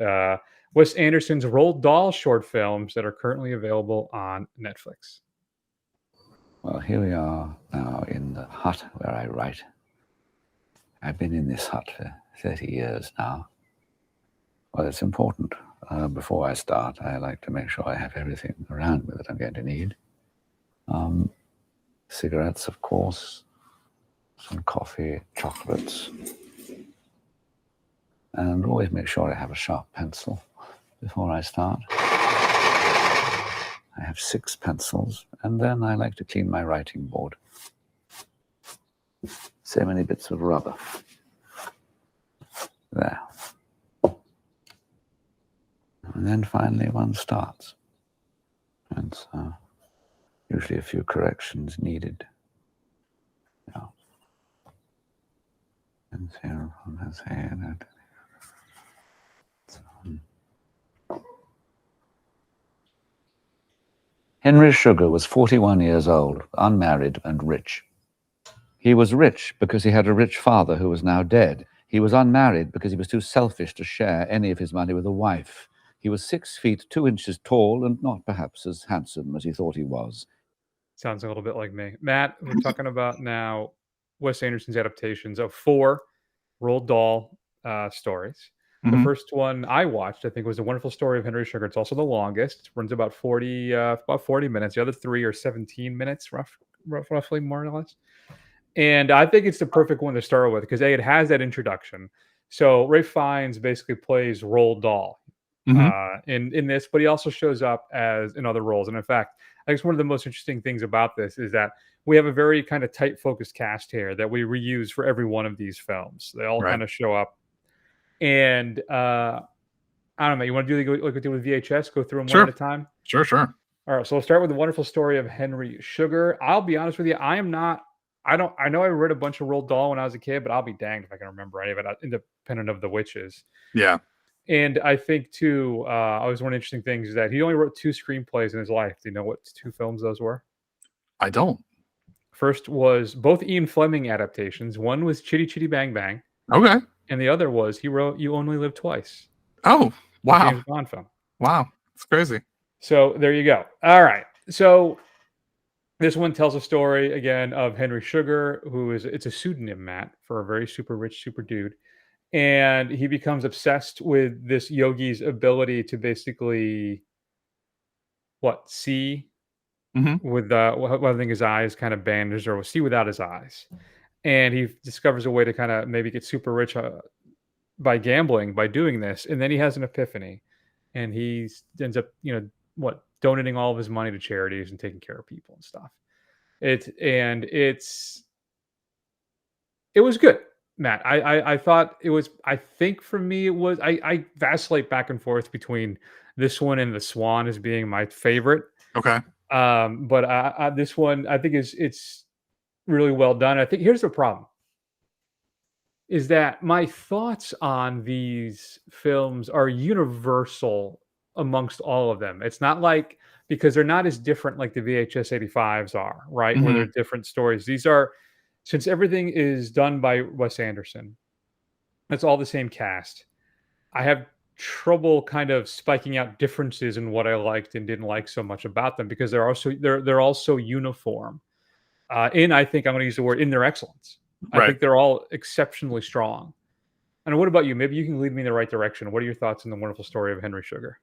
Wes Anderson's Roald Dahl short films that are currently available on Netflix. Well, here we are now in the hut where I write. I've been in this hut for 30 years now. Well, it's important. Before I start, I like to make sure I have everything around me that I'm going to need. Cigarettes, of course, some coffee, chocolates, and always make sure I have a sharp pencil before I start. I have 6 pencils, and then I like to clean my writing board. So many bits of rubber. There. And then finally one starts. And so usually a few corrections needed. Yeah. And Henry Sugar was 41 years old, unmarried and rich. He was rich because he had a rich father who was now dead. He was unmarried because he was too selfish to share any of his money with a wife. He was 6 feet 2 inches tall and not perhaps as handsome as he thought he was. Sounds a little bit like me. Matt, we're talking about now Wes Anderson's adaptations of 4 Roald Dahl stories. The first one I watched, I think, was A Wonderful Story of Henry Sugar. It's also the longest. It runs about 40 minutes. The other 3 are 17 minutes, roughly, more or less. And I think it's the perfect one to start with because it has that introduction. So Ralph Fiennes basically plays Roald Dahl in this, but he also shows up in other roles. And in fact, I think one of the most interesting things about this is that we have a very kind of tight focused cast here that we reuse for every one of these films. They all kind of show up. And I don't know, you want to do like we did with VHS, go through them one at a time? Sure. All right, so we'll start with The Wonderful Story of Henry Sugar. I'll be honest with you, I know I read a bunch of Roald Dahl when I was a kid, but I'll be danged if I can remember any of it, independent of The Witches. Yeah. And I think too, always one of the interesting things is that he only wrote 2 screenplays in his life. Do you know what 2 films those were? I don't. First was both Ian Fleming adaptations. One was Chitty Chitty Bang Bang, Okay. and the other was he wrote You Only Live Twice. Oh, the wow. James Bond film. Wow. It's crazy. So there you go. All right. So this one tells a story again of Henry Sugar, it's a pseudonym, Matt, for a very super rich, super dude. And he becomes obsessed with this yogi's ability to basically see with I think his eyes kind of bandaged, or see without his eyes. And he discovers a way to kind of maybe get super rich by gambling, by doing this. And then he has an epiphany, and he ends up, donating all of his money to charities and taking care of people and stuff. It was good, Matt. I thought it was. I think for me it was. I vacillate back and forth between this one and the Swan as being my favorite. Okay. But this one I think it's really well done. I think here's the problem: is that my thoughts on these films are universal amongst all of them. It's not like, because they're not as different like the VHS 85s are, right? Where they're different stories. These are, since everything is done by Wes Anderson, it's all the same cast. I have trouble kind of spiking out differences in what I liked and didn't like so much about them, because they're all so uniform. I think I'm going to use the word in their excellence. I think they're all exceptionally strong. And what about you? Maybe you can lead me in the right direction. What are your thoughts on the wonderful story of Henry Sugar?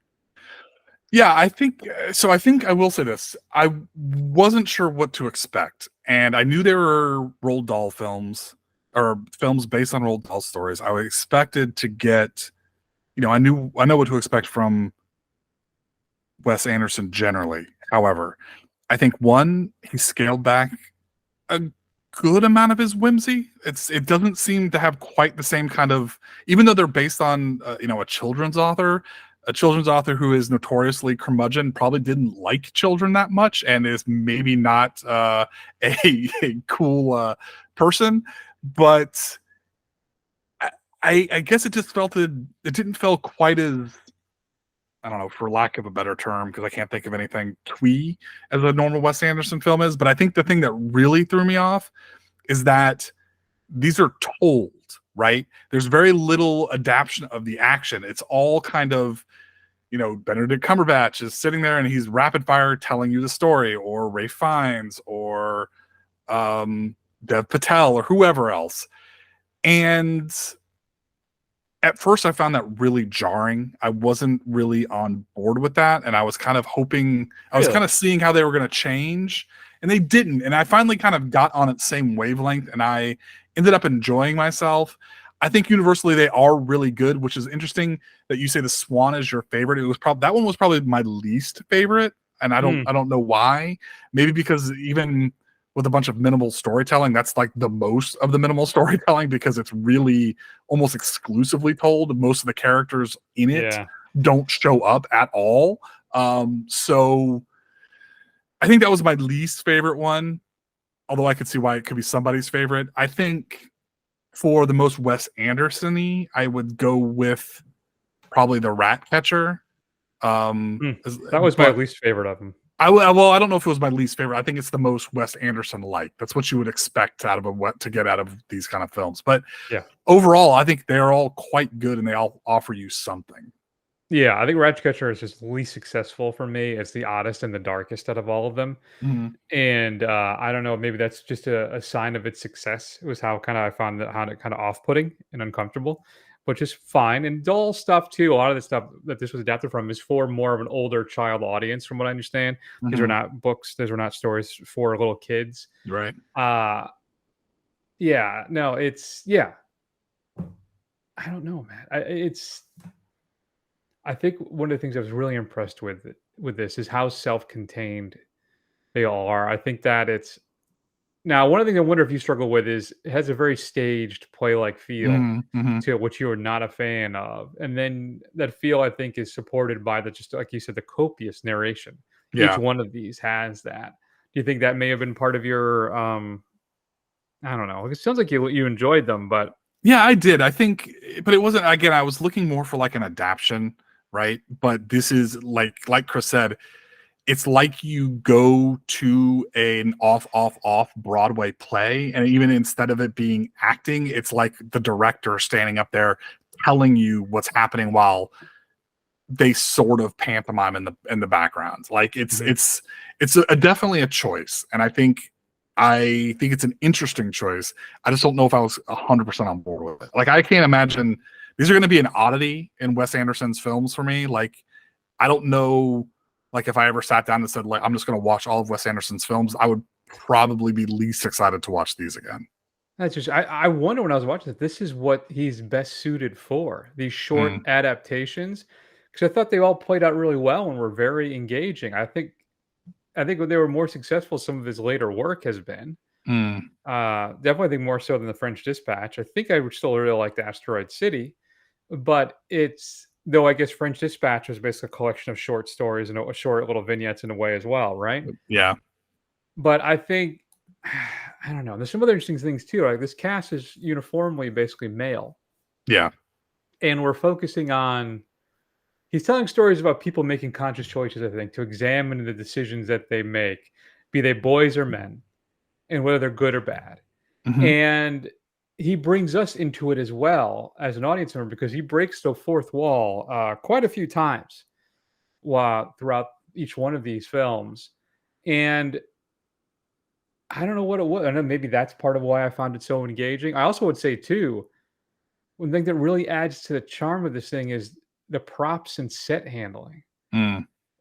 Yeah, I think so. I think I will say this. I wasn't sure what to expect, and I knew there were Roald Dahl films, or films based on Roald Dahl stories. I expected to get, I know what to expect from Wes Anderson generally. However, I think he scaled back a good amount of his whimsy. It doesn't seem to have quite the same kind of, even though they're based on a children's author who is notoriously curmudgeon, probably didn't like children that much, and is maybe not a cool person. But I guess it just it didn't feel quite as, I don't know, for lack of a better term, because I can't think of anything twee as a normal Wes Anderson film is. But I think the thing that really threw me off is that these are told, right? There's very little adaptation of the action. It's all kind of, Benedict Cumberbatch is sitting there and he's rapid fire telling you the story, or Ralph Fiennes, or Dev Patel, or whoever else. And at first I found that really jarring. I wasn't really on board with that. And I was kind of hoping, I was kind of seeing how they were going to change, and they didn't. And I finally kind of got on its same wavelength, and I ended up enjoying myself. I think universally they are really good, which is interesting that you say the Swan is your favorite. It was that one was probably my least favorite. And I don't know why. Maybe because even with a bunch of minimal storytelling, that's like the most of the minimal storytelling, because it's really almost exclusively told. Most of the characters in it don't show up at all. So I think that was my least favorite one, although I could see why it could be somebody's favorite. I think for the most Wes Anderson-y, I would go with probably the Ratcatcher. That was my least favorite of them. I don't know if it was my least favorite. I think it's the most Wes Anderson-like. That's what you would expect to get out of these kind of films. But overall, I think they're all quite good, and they all offer you something. Yeah, I think Ratcatcher is just least successful for me. It's the oddest and the darkest out of all of them. And I don't know, maybe that's just a sign of its success. It was how I found it kind of off-putting and uncomfortable, which is fine. And Dahl stuff too, a lot of the stuff that this was adapted from is for more of an older child audience, from what I understand. These are not books, these are not stories for little kids. Right. I don't know, man. I think one of the things I was really impressed with this is how self-contained they all are. I think that now, one of the things I wonder if you struggle with is it has a very staged play-like feel to it, which you are not a fan of. And then that feel, I think, is supported by just like you said, the copious narration. Each one of these has that. Do you think that may have been part of your, I don't know. It sounds like you enjoyed them, but Yeah, I did. I think, but it wasn't. Again, I was looking more for like an adaptation, right? But this is like Chris said, it's like you go to an off Broadway play, and even instead of it being acting, it's like the director standing up there telling you what's happening while they sort of pantomime in the background. Like it's definitely a choice, and I think it's an interesting choice. I just don't know if I was 100% on board with it. Like I can't imagine these are going to be an oddity in Wes Anderson's films for me. Like I don't know, like if I ever sat down and said like I'm just going to watch all of Wes Anderson's films, I would probably be least excited to watch these again. That's just I wonder when I was watching it, this is what he's best suited for, these short adaptations, because I thought they all played out really well and were very engaging. I think they were more successful some of his later work has been. Definitely think more so than The French Dispatch. I think I would still really like the Asteroid City, but it's though I guess French Dispatch was basically a collection of short stories and short little vignettes in a way as well, right? Yeah. But I think I don't know. There's some other interesting things too. Like this cast is uniformly basically male. Yeah. And we're focusing on he's telling stories about people making conscious choices, I think, to examine the decisions that they make, be they boys or men, and whether they're good or bad. And he brings us into it as well as an audience member because he breaks the fourth wall quite a few times throughout each one of these films. And I don't know what it was. I know maybe that's part of why I found it so engaging. I also would say, too, one thing that really adds to the charm of this thing is the props and set handling.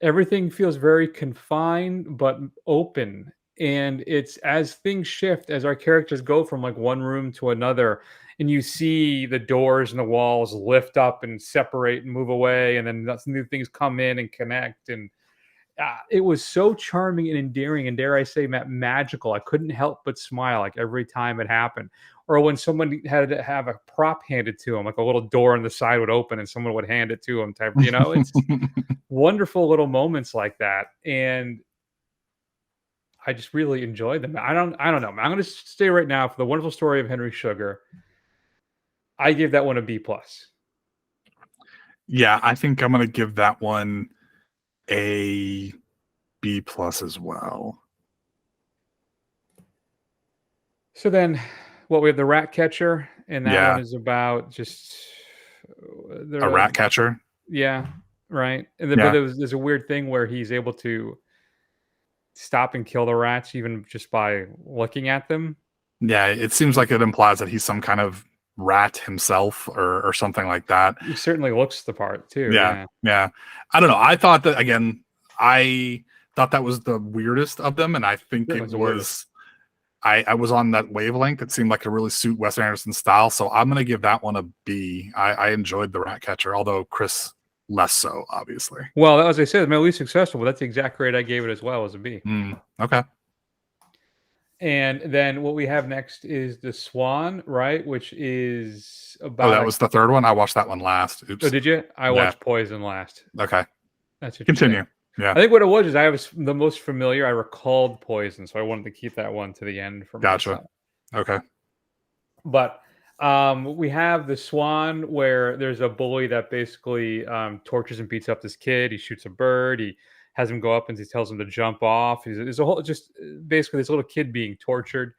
Everything feels very confined but open. And it's as things shift, as our characters go from like one room to another, and you see the doors and the walls lift up and separate and move away, and then new things come in and connect. And it was so charming and endearing, and dare I say, magical. I couldn't help but smile like every time it happened. Or when someone had to have a prop handed to him, like a little door on the side would open and someone would hand it to him. Type, it's wonderful little moments like that, and I just really enjoyed them. I don't know. I'm going to stay right now for The Wonderful Story of Henry Sugar. I give that one a B+. Yeah, I think I'm going to give that one a B+ as well. So then, we have the Ratcatcher, and that one is about just a Ratcatcher. Yeah, right. And then, but there's a weird thing where he's able to stop and kill the rats even just by looking at them. Yeah, it seems like it implies that he's some kind of rat himself or something like that. He certainly looks the part too. Yeah. I don't know. I thought that again. I thought that was the weirdest of them, and I think it was. I was on that wavelength. It seemed like it really suit Wes Anderson's style, so I'm going to give that one a B. I enjoyed the Ratcatcher, although Chris less so, obviously. Well, as I said, my least successful, but that's the exact grade I gave it as well, as a B. Okay. And then what we have next is the Swan, right? Which is about. Oh, that was the third one. I watched that one last. Oops. Oh, did you? I watched Poison last. Okay. That's continue. Yeah. I think what it was is I was the most familiar. I recalled Poison, so I wanted to keep that one to the end for myself. Okay. But we have the Swan, where there's a bully that basically tortures and beats up this kid. He shoots a bird. He has him go up and he tells him to jump off. There's a whole just basically this little kid being tortured.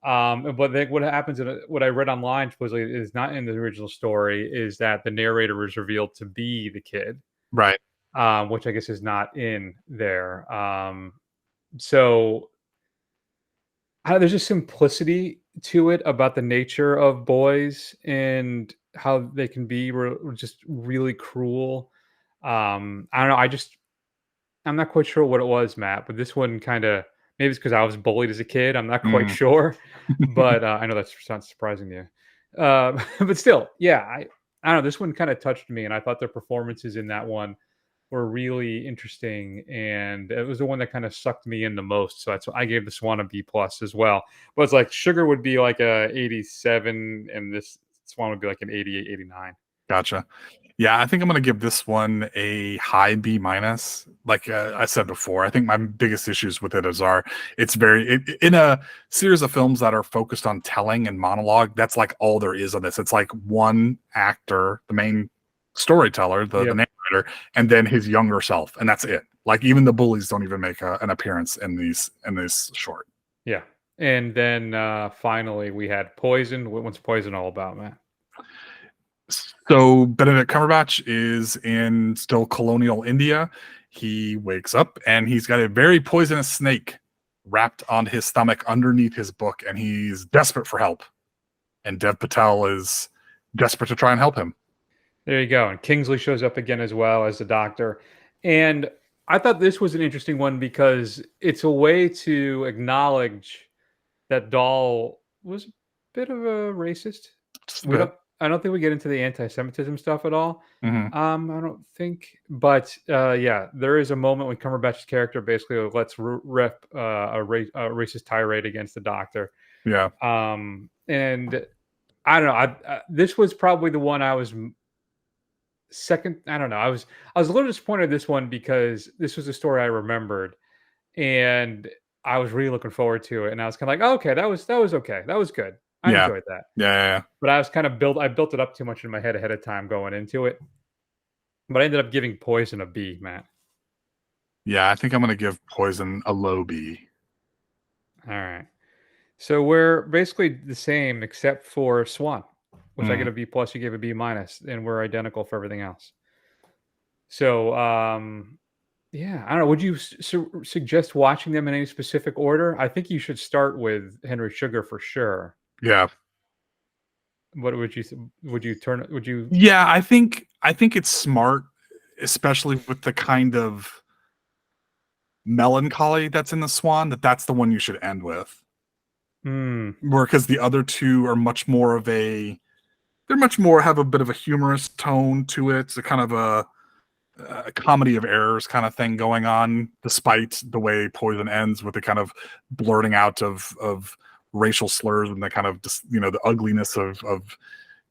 But then what happens what I read online supposedly is not in the original story is that the narrator is revealed to be the kid, right? Which I guess is not in there. So there's a simplicity to it about the nature of boys and how they can be just really cruel. I don't know. I'm not quite sure what it was, Matt, but this one kind of, maybe it's because I was bullied as a kid. I'm not quite sure, but I know that's not surprising to you. But still, yeah, I don't know. This one kind of touched me, and I thought their performances in that one were really interesting, and it was the one that kind of sucked me in the most. So that's why I gave the Swan a B+ as well. But it's like Sugar would be like a 87, and this Swan would be like an 88, 89. Gotcha. Yeah, I think I'm going to give this one a high B minus. Like I said before, I think my biggest issues with it it's in a series of films that are focused on telling and monologue. That's like all there is on this. It's like one actor, the main storyteller, the narrator, and then his younger self, and that's it. Like even the bullies don't even make an appearance in this short. Yeah, and then finally we had Poison. What's Poison all about, Matt? So Benedict Cumberbatch is in still colonial India. He wakes up and he's got a very poisonous snake wrapped on his stomach underneath his book, and he's desperate for help. And Dev Patel is desperate to try and help him. There you go. And Kingsley shows up again as well as the doctor. And I thought this was an interesting one because it's a way to acknowledge that Dahl was a bit of a racist. I don't think we get into the anti-Semitism stuff at all. Mm-hmm. I don't think, but yeah, there is a moment when Cumberbatch's character basically lets rip a racist tirade against the doctor. Yeah. And I don't know. This was probably the one I was second. I don't know. I was a little disappointed in this one because this was a story I remembered, and I was really looking forward to it. And I was kind of like, oh, okay, that was okay. That was good. I enjoyed that. Yeah. But I was kind of I built it up too much in my head ahead of time going into it. But I ended up giving Poison a B, Matt. Yeah, I think I'm going to give Poison a low B. All right. So we're basically the same except for Swan, which I get a B plus, you gave a B minus, and we're identical for everything else. So, yeah, I don't know. Would you suggest watching them in any specific order? I think you should start with Henry Sugar for sure. Yeah. What would you? Yeah, I think it's smart, especially with the kind of melancholy that's in the Swan, that's the one you should end with. Because the other two are much more have a bit of a humorous tone to it. It's a kind of a comedy of errors kind of thing going on, despite the way Poison ends with the kind of blurting out of racial slurs and the kind of the ugliness of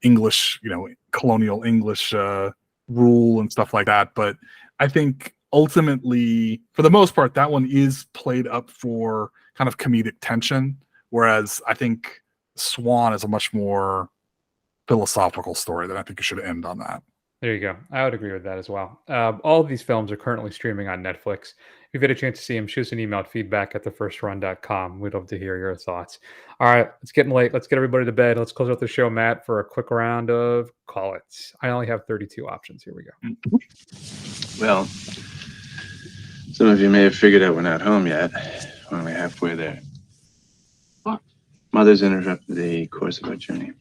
English, colonial English rule and stuff like that. But I think ultimately, for the most part, that one is played up for kind of comedic tension, whereas I think Swan is a much more philosophical story that I think you should end on that. There you go. I would agree with that as well. All of these films are currently streaming on Netflix. If you've had a chance to see them, shoot us an email at feedback@thefirstrun.com. We'd love to hear your thoughts. All right, it's getting late. Let's get everybody to bed. Let's close out the show, Matt, for a quick round of call it. I only have 32 options. Here we go. Well, some of you may have figured out we're not home yet. We're only halfway there. What? Mother's interrupted the course of our journey.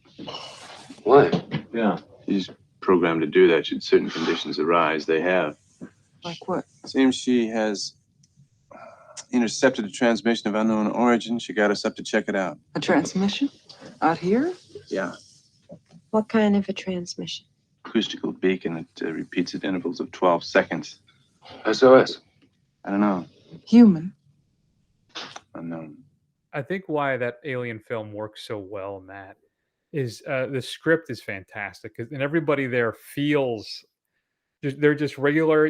Why? Yeah. She's programmed to do that should certain conditions arise. They have. Like what? Seems she has intercepted a transmission of unknown origin. She got us up to check it out. A transmission? Out here? Yeah. What kind of a transmission? Acoustical beacon that repeats at intervals of 12 seconds. SOS? I don't know. Human? Unknown. I think why that Alien film works so well, Matt, is the script is fantastic, and everybody there feels they're just regular,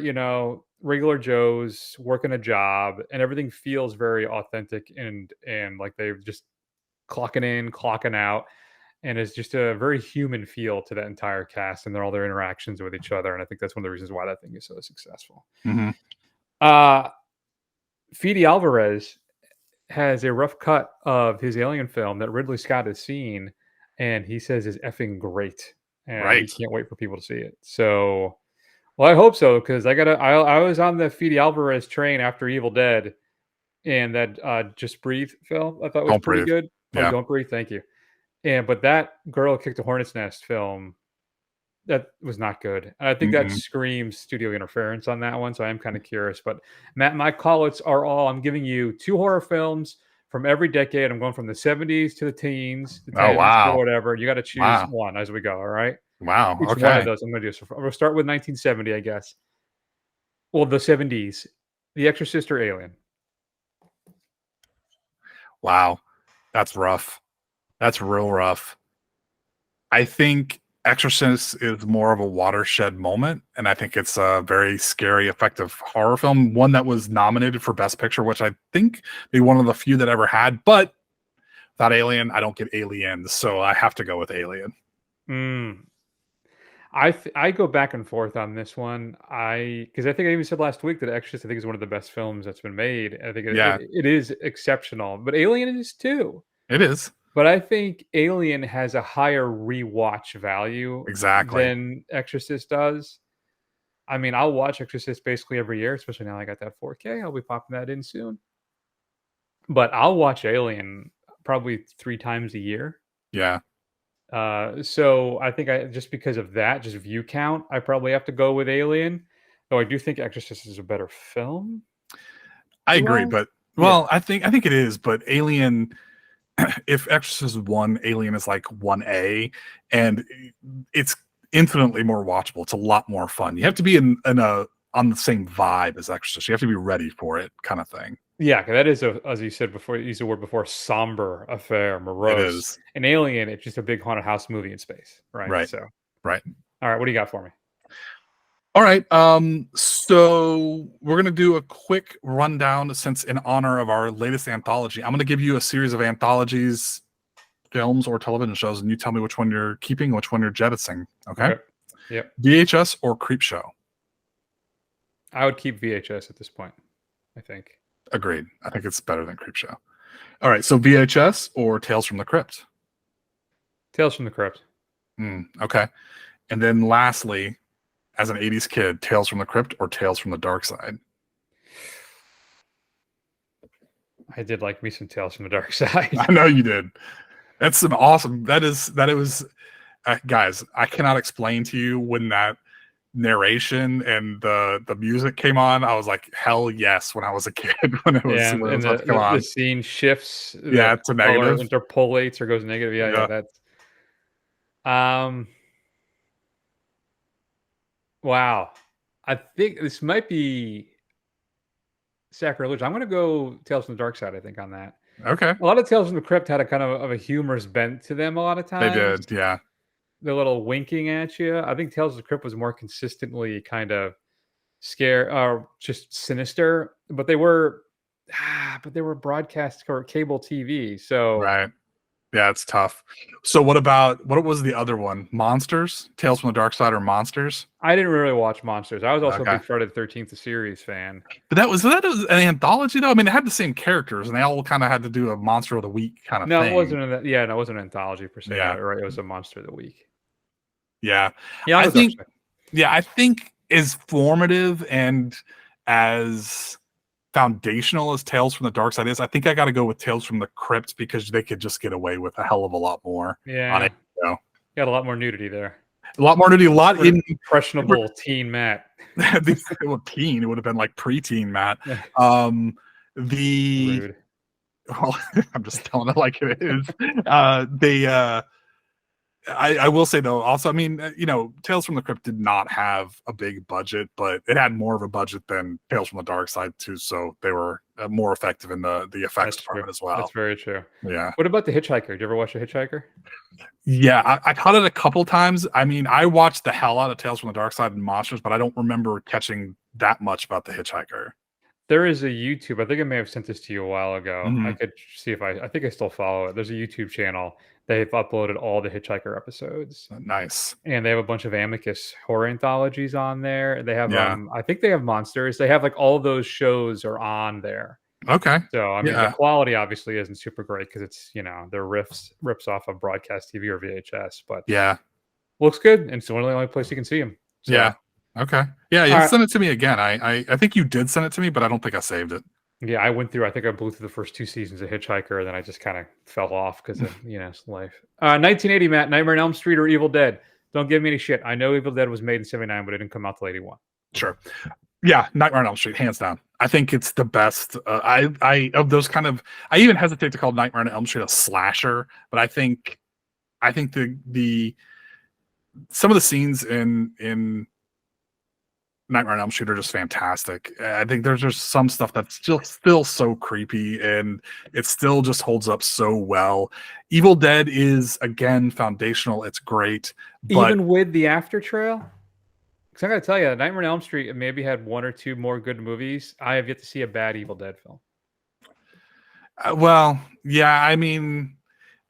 regular Joes working a job, and everything feels very authentic and like they're just clocking in, clocking out, and it's just a very human feel to that entire cast and all their interactions with each other. And I think that's one of the reasons why that thing is so successful. Mm-hmm. Fede Alvarez has a rough cut of his Alien film that Ridley Scott has seen, and he says is effing great, and he can't wait for people to see it. So, well, I hope so, because I was on the Fede Alvarez train after Evil Dead, and that Just Breathe film I thought was pretty good. Yeah. Oh, Don't Breathe, thank you. But that Girl Kicked a Hornet's Nest film, that was not good. And I think that screams studio interference on that one. So I am kind of curious. But Matt, my call-outs are I'm giving you 2 horror films from every decade. I'm going from the 70s to the teens, the 10s, or whatever. You got to choose one as we go. All right. Wow. Each one of those I'm going to do. So I'm going to start with 1970, I guess. Well, the 70s, The Exorcist or Alien. Wow. That's rough. That's real rough. I think Exorcist is more of a watershed moment, and I think it's a very scary, effective horror film. One that was nominated for Best Picture, which I think be one of the few that ever had. But without Alien, I don't get Aliens, so I have to go with Alien. I go back and forth on this one. Because I think I even said last week that Exorcist I think is one of the best films that's been made. I think it is exceptional, but Alien is too. It is. But I think Alien has a higher rewatch value than Exorcist does. I mean, I'll watch Exorcist basically every year, especially now I got that 4K. I'll be popping that in soon. But I'll watch Alien probably 3 times a year. Yeah. So I think just because of that, just view count, I probably have to go with Alien. Though I do think Exorcist is a better film. I agree, but I think it is, but Alien, if Exorcist is 1, Alien is like 1A, and it's infinitely more watchable. It's a lot more fun. You have to be on the same vibe as Exorcist. You have to be ready for it, kind of thing. Yeah, that is as you said before, you used the word before, somber affair, morose. It is. An Alien, it's just a big haunted house movie in space, right? Right. So, right. All right, what do you got for me? All right. So we're going to do a quick rundown since in honor of our latest anthology. I'm going to give you a series of anthologies, films or television shows, and you tell me which one you're keeping, which one you're jettisoning. Okay? Yep. VHS or Creepshow? I would keep VHS at this point, I think. Agreed. I think it's better than Creepshow. All right. So VHS or Tales from the Crypt? Tales from the Crypt. Okay. And then lastly, as an 80s kid, Tales from the Crypt or Tales from the Dark Side? I did like me some Tales from the Dark Side. I know you did. That's some awesome. That it was, guys, I cannot explain to you when that narration and the music came on. I was like, hell yes, when I was a kid, when it was, when it was about to come on. The scene shifts. Yeah, it's a negative. Interpolates or goes negative. Yeah, that's. Wow. I think this might be sacrilege. I'm going to go Tales from the Dark Side, I think, on that. Okay. A lot of Tales from the Crypt had a kind of a humorous bent to them a lot of times. They did, yeah. The little winking at you. I think Tales of the Crypt was more consistently kind of scare, just sinister, but they were broadcast or cable TV. So right. Yeah, it's tough. So what was the other one? Monsters? Tales from the Dark Side or Monsters? I didn't really watch Monsters. I was also a big Friday the 13th series fan. But that was an anthology though? I mean, it had the same characters and they all kind of had to do a Monster of the Week kind of thing. No, it wasn't it wasn't an anthology per se. Yeah. Right. It was a Monster of the Week. Yeah. Yeah, I think as formative and as foundational as Tales from the Dark Side is, I think I got to go with Tales from the Crypt because they could just get away with a hell of a lot more. Yeah, on it, got a lot more nudity there. A lot more nudity, a lot in impressionable teen Matt. Well, teen, it would have been like preteen Matt. Rude. Well, I'm just telling it like it is. I will say though, also, I mean, Tales from the Crypt did not have a big budget, but it had more of a budget than Tales from the Dark Side too, so they were more effective in the effects department as well. That's very true. Yeah. What about The Hitchhiker? Did you ever watch The Hitchhiker? Yeah, I caught it a couple times. I mean, I watched the hell out of Tales from the Dark Side and Monsters, but I don't remember catching that much about The Hitchhiker. There is a YouTube. I think I may have sent this to you a while ago. Mm-hmm. I could see if I think I still follow it. There's a YouTube channel. They've uploaded all the Hitchhiker episodes. Nice. And they have a bunch of Amicus horror anthologies on there. They have, I think they have Monsters. They have like all of those shows are on there. Okay. So, I mean, the quality obviously isn't super great because it's, they're rips off of broadcast TV or VHS, but looks good. And it's the only place you can see them. So. Yeah. Okay. Yeah, you sent it to me again. I think you did send it to me, but I don't think I saved it. Yeah, I went through. I think I blew through the first 2 seasons of Hitchhiker, and then I just kind of fell off because of life. 1980, Matt, Nightmare on Elm Street or Evil Dead? Don't give me any shit. I know Evil Dead was made in '79, but it didn't come out till '81. Sure. Yeah, Nightmare on Elm Street, hands down. I think it's the best. I of those kind of. I even hesitate to call Nightmare on Elm Street a slasher, but I think the some of the scenes in Nightmare on Elm Street are just fantastic. I think there's just some stuff that's still so creepy, and it still just holds up so well. Evil Dead is, again, foundational. It's great. But even with the after trail? Because I got to tell you, Nightmare on Elm Street maybe had one or two more good movies. I have yet to see a bad Evil Dead film. well, yeah, I mean,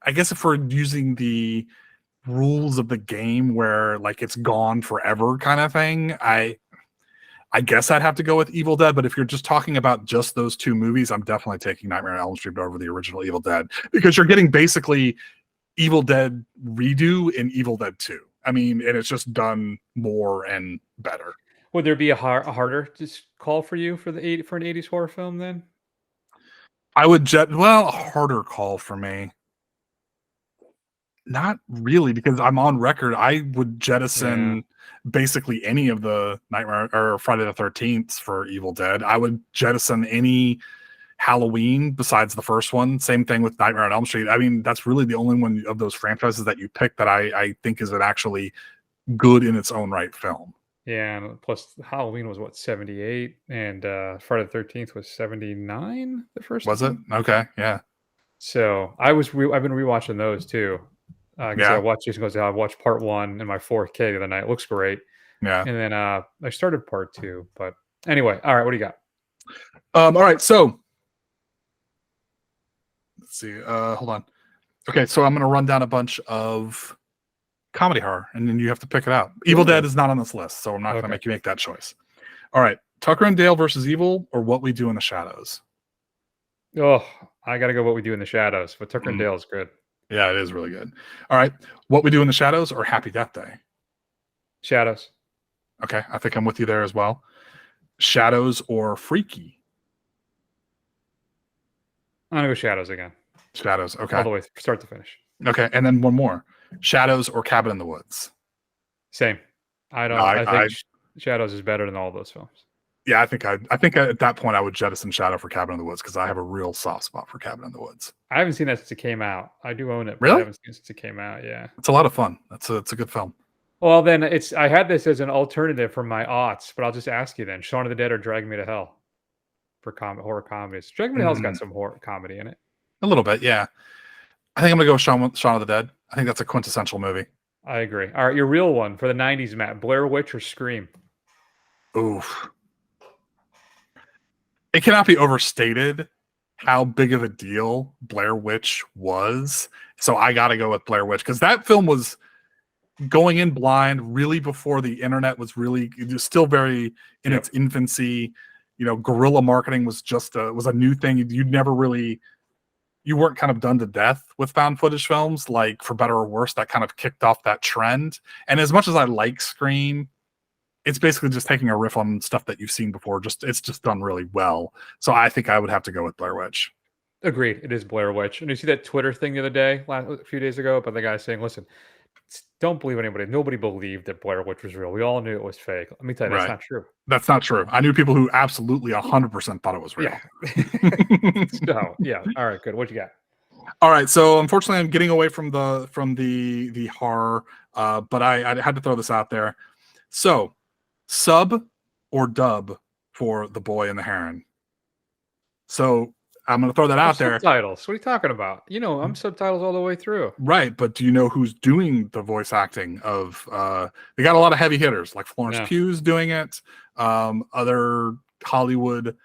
I guess if we're using the rules of the game where like it's gone forever kind of thing, I guess I'd have to go with Evil Dead, but if you're just talking about just those two movies, I'm definitely taking Nightmare on Elm Street over the original Evil Dead, because you're getting basically Evil Dead redo in Evil Dead 2. I mean, and it's just done more and better. Would there be a harder call for you for an 80s horror film then? I would a harder call for me. Not really, because I'm on record. I would jettison basically any of the Nightmare or Friday the 13th for Evil Dead. I would jettison any Halloween besides the first one. Same thing with Nightmare on Elm Street. I mean, that's really the only one of those franchises that you pick that I think is an actually good in its own right film. Yeah, and plus Halloween was what, 78, and Friday the 13th was 79. The first was one? it? Okay, yeah. So I've been rewatching those too. Yeah. I watched Jason Goes to Hell. I watched part 1 in my 4K the other night. It looks great. Yeah. And then I started part 2, but anyway, all right, what do you got? All right, so let's see. Hold on. Okay, so I'm gonna run down a bunch of comedy horror, and then you have to pick it out. Evil Dead is not on this list, so I'm not gonna make you make that choice. All right, Tucker and Dale versus Evil, or What We Do in the Shadows. Oh, I gotta go What We Do in the Shadows, but Tucker and Dale is good. Yeah, it is really good. All right, What We Do in the Shadows or Happy Death Day? Shadows. Okay, I think I'm with you there as well. Shadows or Freaky? I'm gonna go Shadows again. Shadows, okay. All the way start to finish. Okay, and then one more. Shadows or Cabin in the Woods? Same. I think Shadows is better than all those films. Yeah, I think at that point I would jettison Shadow for Cabin in the Woods because I have a real soft spot for Cabin in the Woods. I haven't seen that since it came out. I do own it, but really? I haven't seen it since it came out. Yeah, it's a lot of fun. It's a good film. Well, then I had this as an alternative for my aughts, but I'll just ask you then: Shaun of the Dead or Drag Me to Hell for horror comedies? Drag Me to Hell's got some horror comedy in it. A little bit, yeah. I think I'm gonna go Shaun of the Dead. I think that's a quintessential movie. I agree. All right, your real one for the 90s, Matt: Blair Witch or Scream? Oof. It cannot be overstated how big of a deal Blair Witch was. So I got to go with Blair Witch because that film was going in blind really before the internet was still very in its infancy. You know, guerrilla marketing was was a new thing. You weren't kind of done to death with found footage films, like For Better or Worse, that kind of kicked off that trend. And as much as I like Scream, it's basically just taking a riff on stuff that you've seen before. It's just done really well. So I think I would have to go with Blair Witch. Agreed. It is Blair Witch. And you see that Twitter thing the other day, a few days ago, about the guy saying, listen, don't believe anybody. Nobody believed that Blair Witch was real. We all knew it was fake. Let me tell you, that's not true. That's not true. I knew people who absolutely 100% thought it was real. Yeah. So, yeah. All right, good. What you got? All right. So unfortunately, I'm getting away from the horror, but I had to throw this out there. So, sub or dub for The Boy and the Heron? So I'm going to throw that out there. Subtitles. What are you talking about? You know, I'm subtitles all the way through. Right, but do you know who's doing the voice acting of? They got a lot of heavy hitters, like Florence Pugh's doing it. Other Hollywood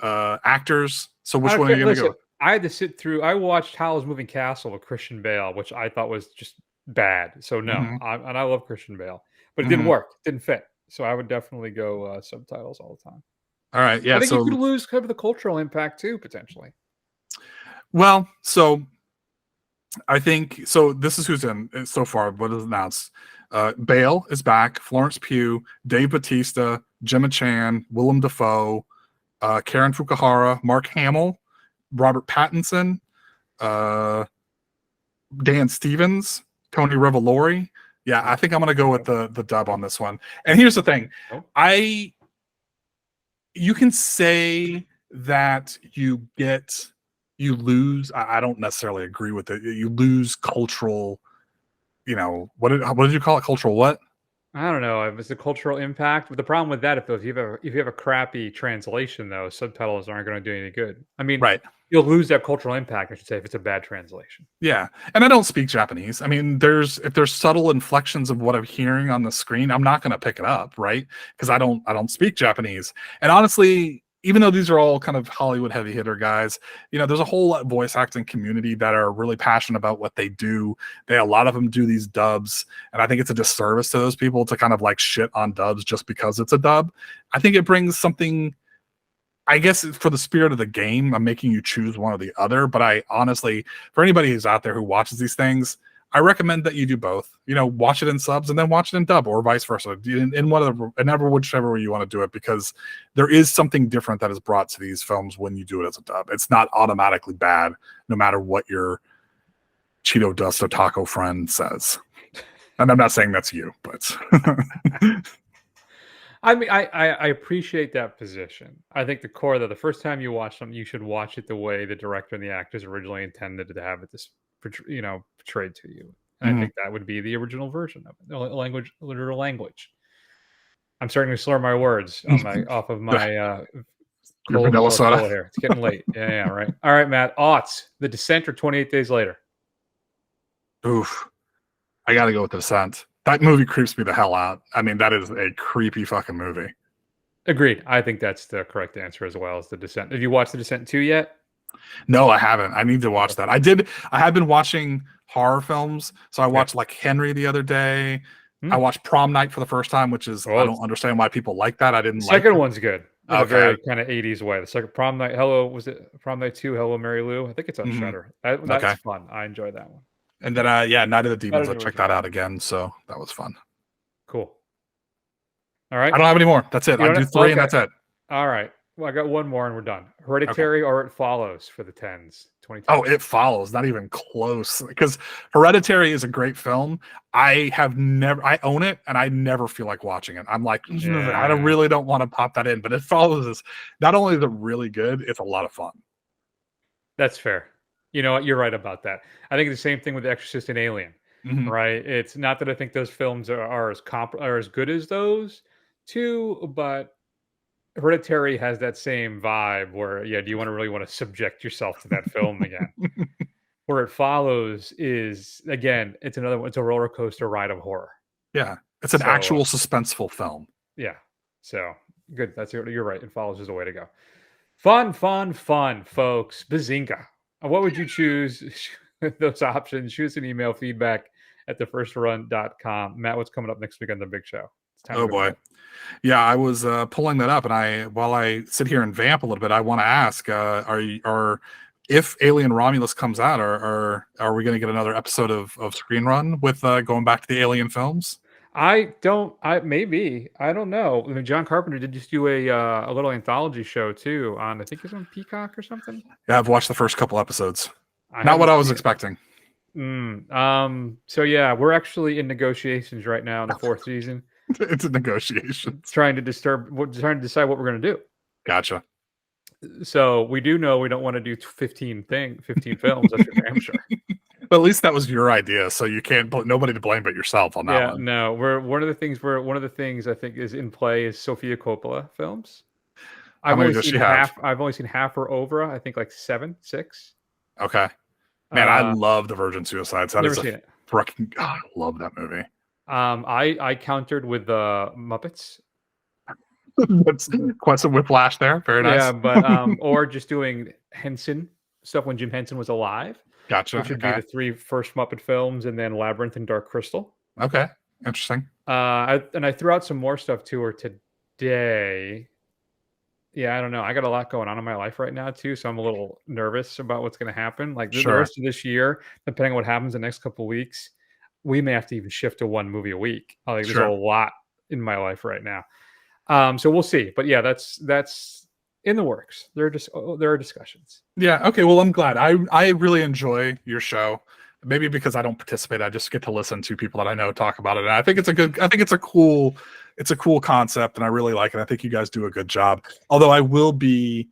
actors. So which one are you going to go with? I had to sit through. I watched Howl's Moving Castle with Christian Bale, which I thought was just bad. So no, and I love Christian Bale, but it didn't work. It didn't fit. So I would definitely go subtitles all the time. All right, yeah. I think you could lose kind of the cultural impact too, potentially. Well, so I think so. This is who's in so far. What is announced? Bale is back. Florence Pugh, Dave Bautista, Gemma Chan, Willem Dafoe, Karen Fukuhara, Mark Hamill, Robert Pattinson, Dan Stevens, Tony Revolori. Yeah, I think I'm going to go with the dub on this one. And here's the thing. You can say that you lose. I don't necessarily agree with it. You lose cultural, what did you call it? Cultural what? I don't know if it's a cultural impact. But the problem with that, if you have a crappy translation, though, subtitles aren't going to do any good. I mean, Right. you'll lose that cultural impact, I should say, if it's a bad translation. Yeah, and I don't speak Japanese. I mean, if there's subtle inflections of what I'm hearing on the screen, I'm not going to pick it up, right? Because I don't speak Japanese. And honestly, even though these are all kind of Hollywood heavy hitter guys, there's a whole voice acting community that are really passionate about what they do. A lot of them do these dubs, and I think it's a disservice to those people to kind of like shit on dubs just because it's a dub. I think it brings something. I guess for the spirit of the game, I'm making you choose one or the other. But I honestly, for anybody who's out there who watches these things, I recommend that you do both. Watch it in subs and then watch it in dub, or vice versa. In whichever way you want to do it, because there is something different that is brought to these films when you do it as a dub. It's not automatically bad, no matter what your Cheeto Dust or Taco friend says. And I'm not saying that's you, but. I mean, I appreciate that position. I think the core, though, the first time you watch something, you should watch it the way the director and the actors originally intended to have it portrayed to you. And I think that would be the original version of it, the literal language. I'm starting to slur my words off of my vanilla soda here. It's getting late. Yeah, right. All right, Matt. Aughts, The Descent, or 28 Days Later? Oof. I got to go with The Descent. That movie creeps me the hell out. I mean, that is a creepy fucking movie. Agreed. I think that's the correct answer as well as The Descent. Have you watched The Descent 2 yet? No, I haven't. I need to watch that. I have been watching horror films. So I watched like Henry the other day. I watched Prom Night for the first time, which is, I don't understand why people like that. I didn't like it. The second one's good. In a very kind of 80s way. The second Prom Night, was it Prom Night 2, Hello Mary Lou? I think it's on Shudder. That's fun. I enjoyed that one. And then, Night of the Demons, I checked that out again, so that was fun. Cool. All right. I don't have any more. That's it. I do 3 and that's it. All right. Well, I got one more and we're done. Hereditary or It Follows for the 10s. 2010. Oh, It Follows. Not even close. Because Hereditary is a great film. I own it and I never feel like watching it. I'm like, I really don't want to pop that in. But It Follows is, not only is it really good, it's a lot of fun. That's fair. You know what? You're right about that. I think the same thing with The Exorcist and Alien, right? It's not that I think those films are as good as those two, but Hereditary has that same vibe where, do you really want to subject yourself to that film again? Where It Follows is, again, it's another one. It's a roller coaster ride of horror. Yeah, it's an actual suspenseful film. Yeah, so good. You're right. It Follows is the way to go. Fun, folks. Bazinga. What would you choose? Those options. Shoot us an email, feedback@thefirstrun.com. Matt, what's coming up next week on the big show? Oh boy. Yeah, I was pulling that up, and while I sit here and vamp a little bit, I want to ask, if Alien Romulus comes out, are we going to get another episode of Screen Run with going back to the Alien films? Maybe. I don't know. I mean, John Carpenter did just do a little anthology show too I think it's on Peacock or something. Yeah, I've watched the first couple episodes. Not what I was expecting. So yeah, we're actually in negotiations right now in the 4th season. It's a negotiation. Trying to decide what we're going to do. Gotcha. So we do know we don't want to do 15 films. That's for damn sure. But at least that was your idea, so you can't nobody to blame but yourself on that one. No, one of the things I think is in play is Sofia Coppola films. I've only seen half or over. I think like 7, 6. Okay, man, I love The Virgin Suicides. Never seen it. Fucking God, I love that movie. I countered with the Muppets. That's quite some whiplash there. Very nice. Yeah, but or just doing Henson stuff when Jim Henson was alive. Gotcha. Which would be the 3 first Muppet films, and then Labyrinth and Dark Crystal. Okay, interesting. I threw out some more stuff to her today. Yeah, I don't know. I got a lot going on in my life right now too, so I'm a little nervous about what's going to happen. Like the rest of this year, depending on what happens the next couple of weeks, we may have to even shift to 1 movie a week. There's a lot in my life right now. So we'll see. But yeah, that's in the works. There are discussions. Yeah. Okay. Well, I'm glad. I really enjoy your show. Maybe because I don't participate, I just get to listen to people that I know talk about it. And I think it's a cool concept, and I really like it. I think you guys do a good job. Although I will be,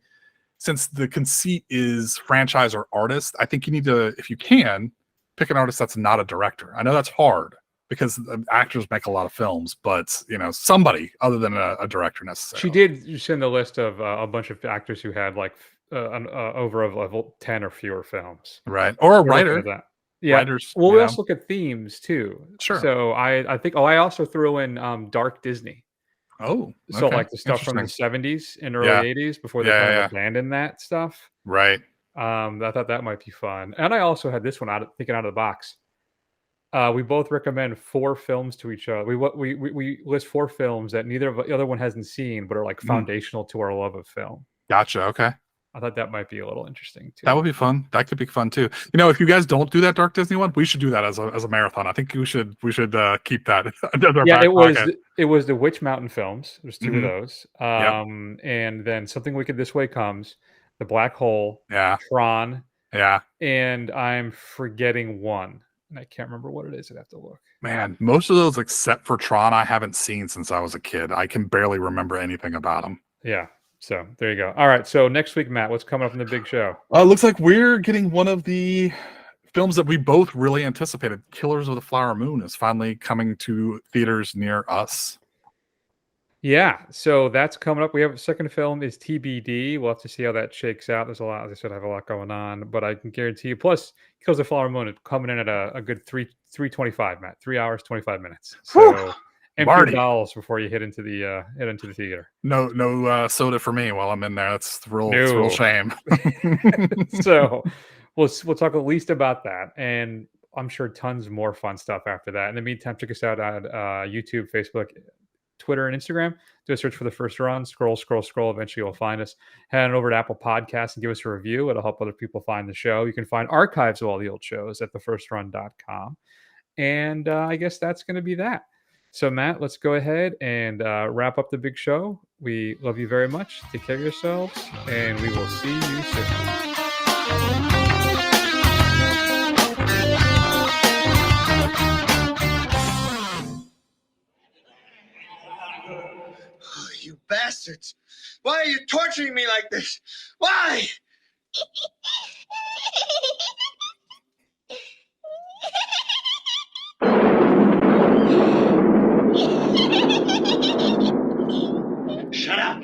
since the conceit is franchise or artist, I think you need to, if you can, pick an artist that's not a director. I know that's hard because actors make a lot of films, but somebody other than a director necessarily. She did send a list of a bunch of actors who had like over a level 10 or fewer films, right? Or a We're looking writer. at that. Yeah. Writers, Well, we also look at themes too. Sure. So I think I also threw in dark Disney. Oh, So okay. like the stuff from the Interesting. 70s and early 80s before they kind of abandoned that stuff. Right. I thought that might be fun. And I also had this one thinking out of the box. We both recommend 4 films to each other. We list 4 films that neither of the other one hasn't seen, but are like foundational to our love of film. Gotcha. Okay. I thought that might be a little interesting too. That would be fun. That could be fun too. If you guys don't do that Dark Disney one, we should do that as a marathon. I think we should keep that. It was the Witch Mountain films. There's 2 of those. Yep. And then Something Wicked This Way Comes, The Black Hole, Yeah. Tron, Yeah. and I'm forgetting one. And I can't remember what it is. I'd have to look. Man, most of those except for Tron, I haven't seen since I was a kid. I can barely remember anything about them. Yeah. So there you go. All right. So next week, Matt, what's coming up in the big show? Looks like we're getting one of the films that we both really anticipated. Killers of the Flower Moon is finally coming to theaters near us. Yeah, so that's coming up. We have a second film is TBD. We'll have to see how that shakes out. There's a lot, as I said, I have a lot going on, but I can guarantee you. Plus, Kills the Flower Moon is coming in at a good 3:25, Matt. 3 hours 25 minutes. So empty dolls before you head into the theater. No soda for me while I'm in there. That's it's a real shame. So we'll talk at least about that, and I'm sure tons more fun stuff after that. In the meantime, check us out on YouTube, Facebook, Twitter, and Instagram. Do a search for The First Run. Scroll. Eventually you'll find us. Head on over to Apple Podcasts and give us a review. It'll help other people find the show. You can find archives of all the old shows at thefirstrun.com. And I guess that's going to be that. So, Matt, let's go ahead and wrap up the big show. We love you very much. Take care of yourselves, and we will see you soon. You bastards! Why are you torturing me like this? Why? Shut up!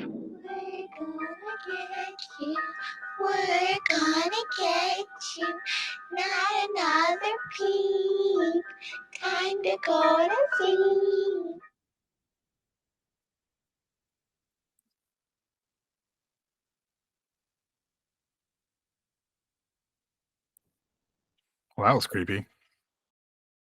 We're gonna get you, not another peep. Time to go to sleep. Well, that was creepy.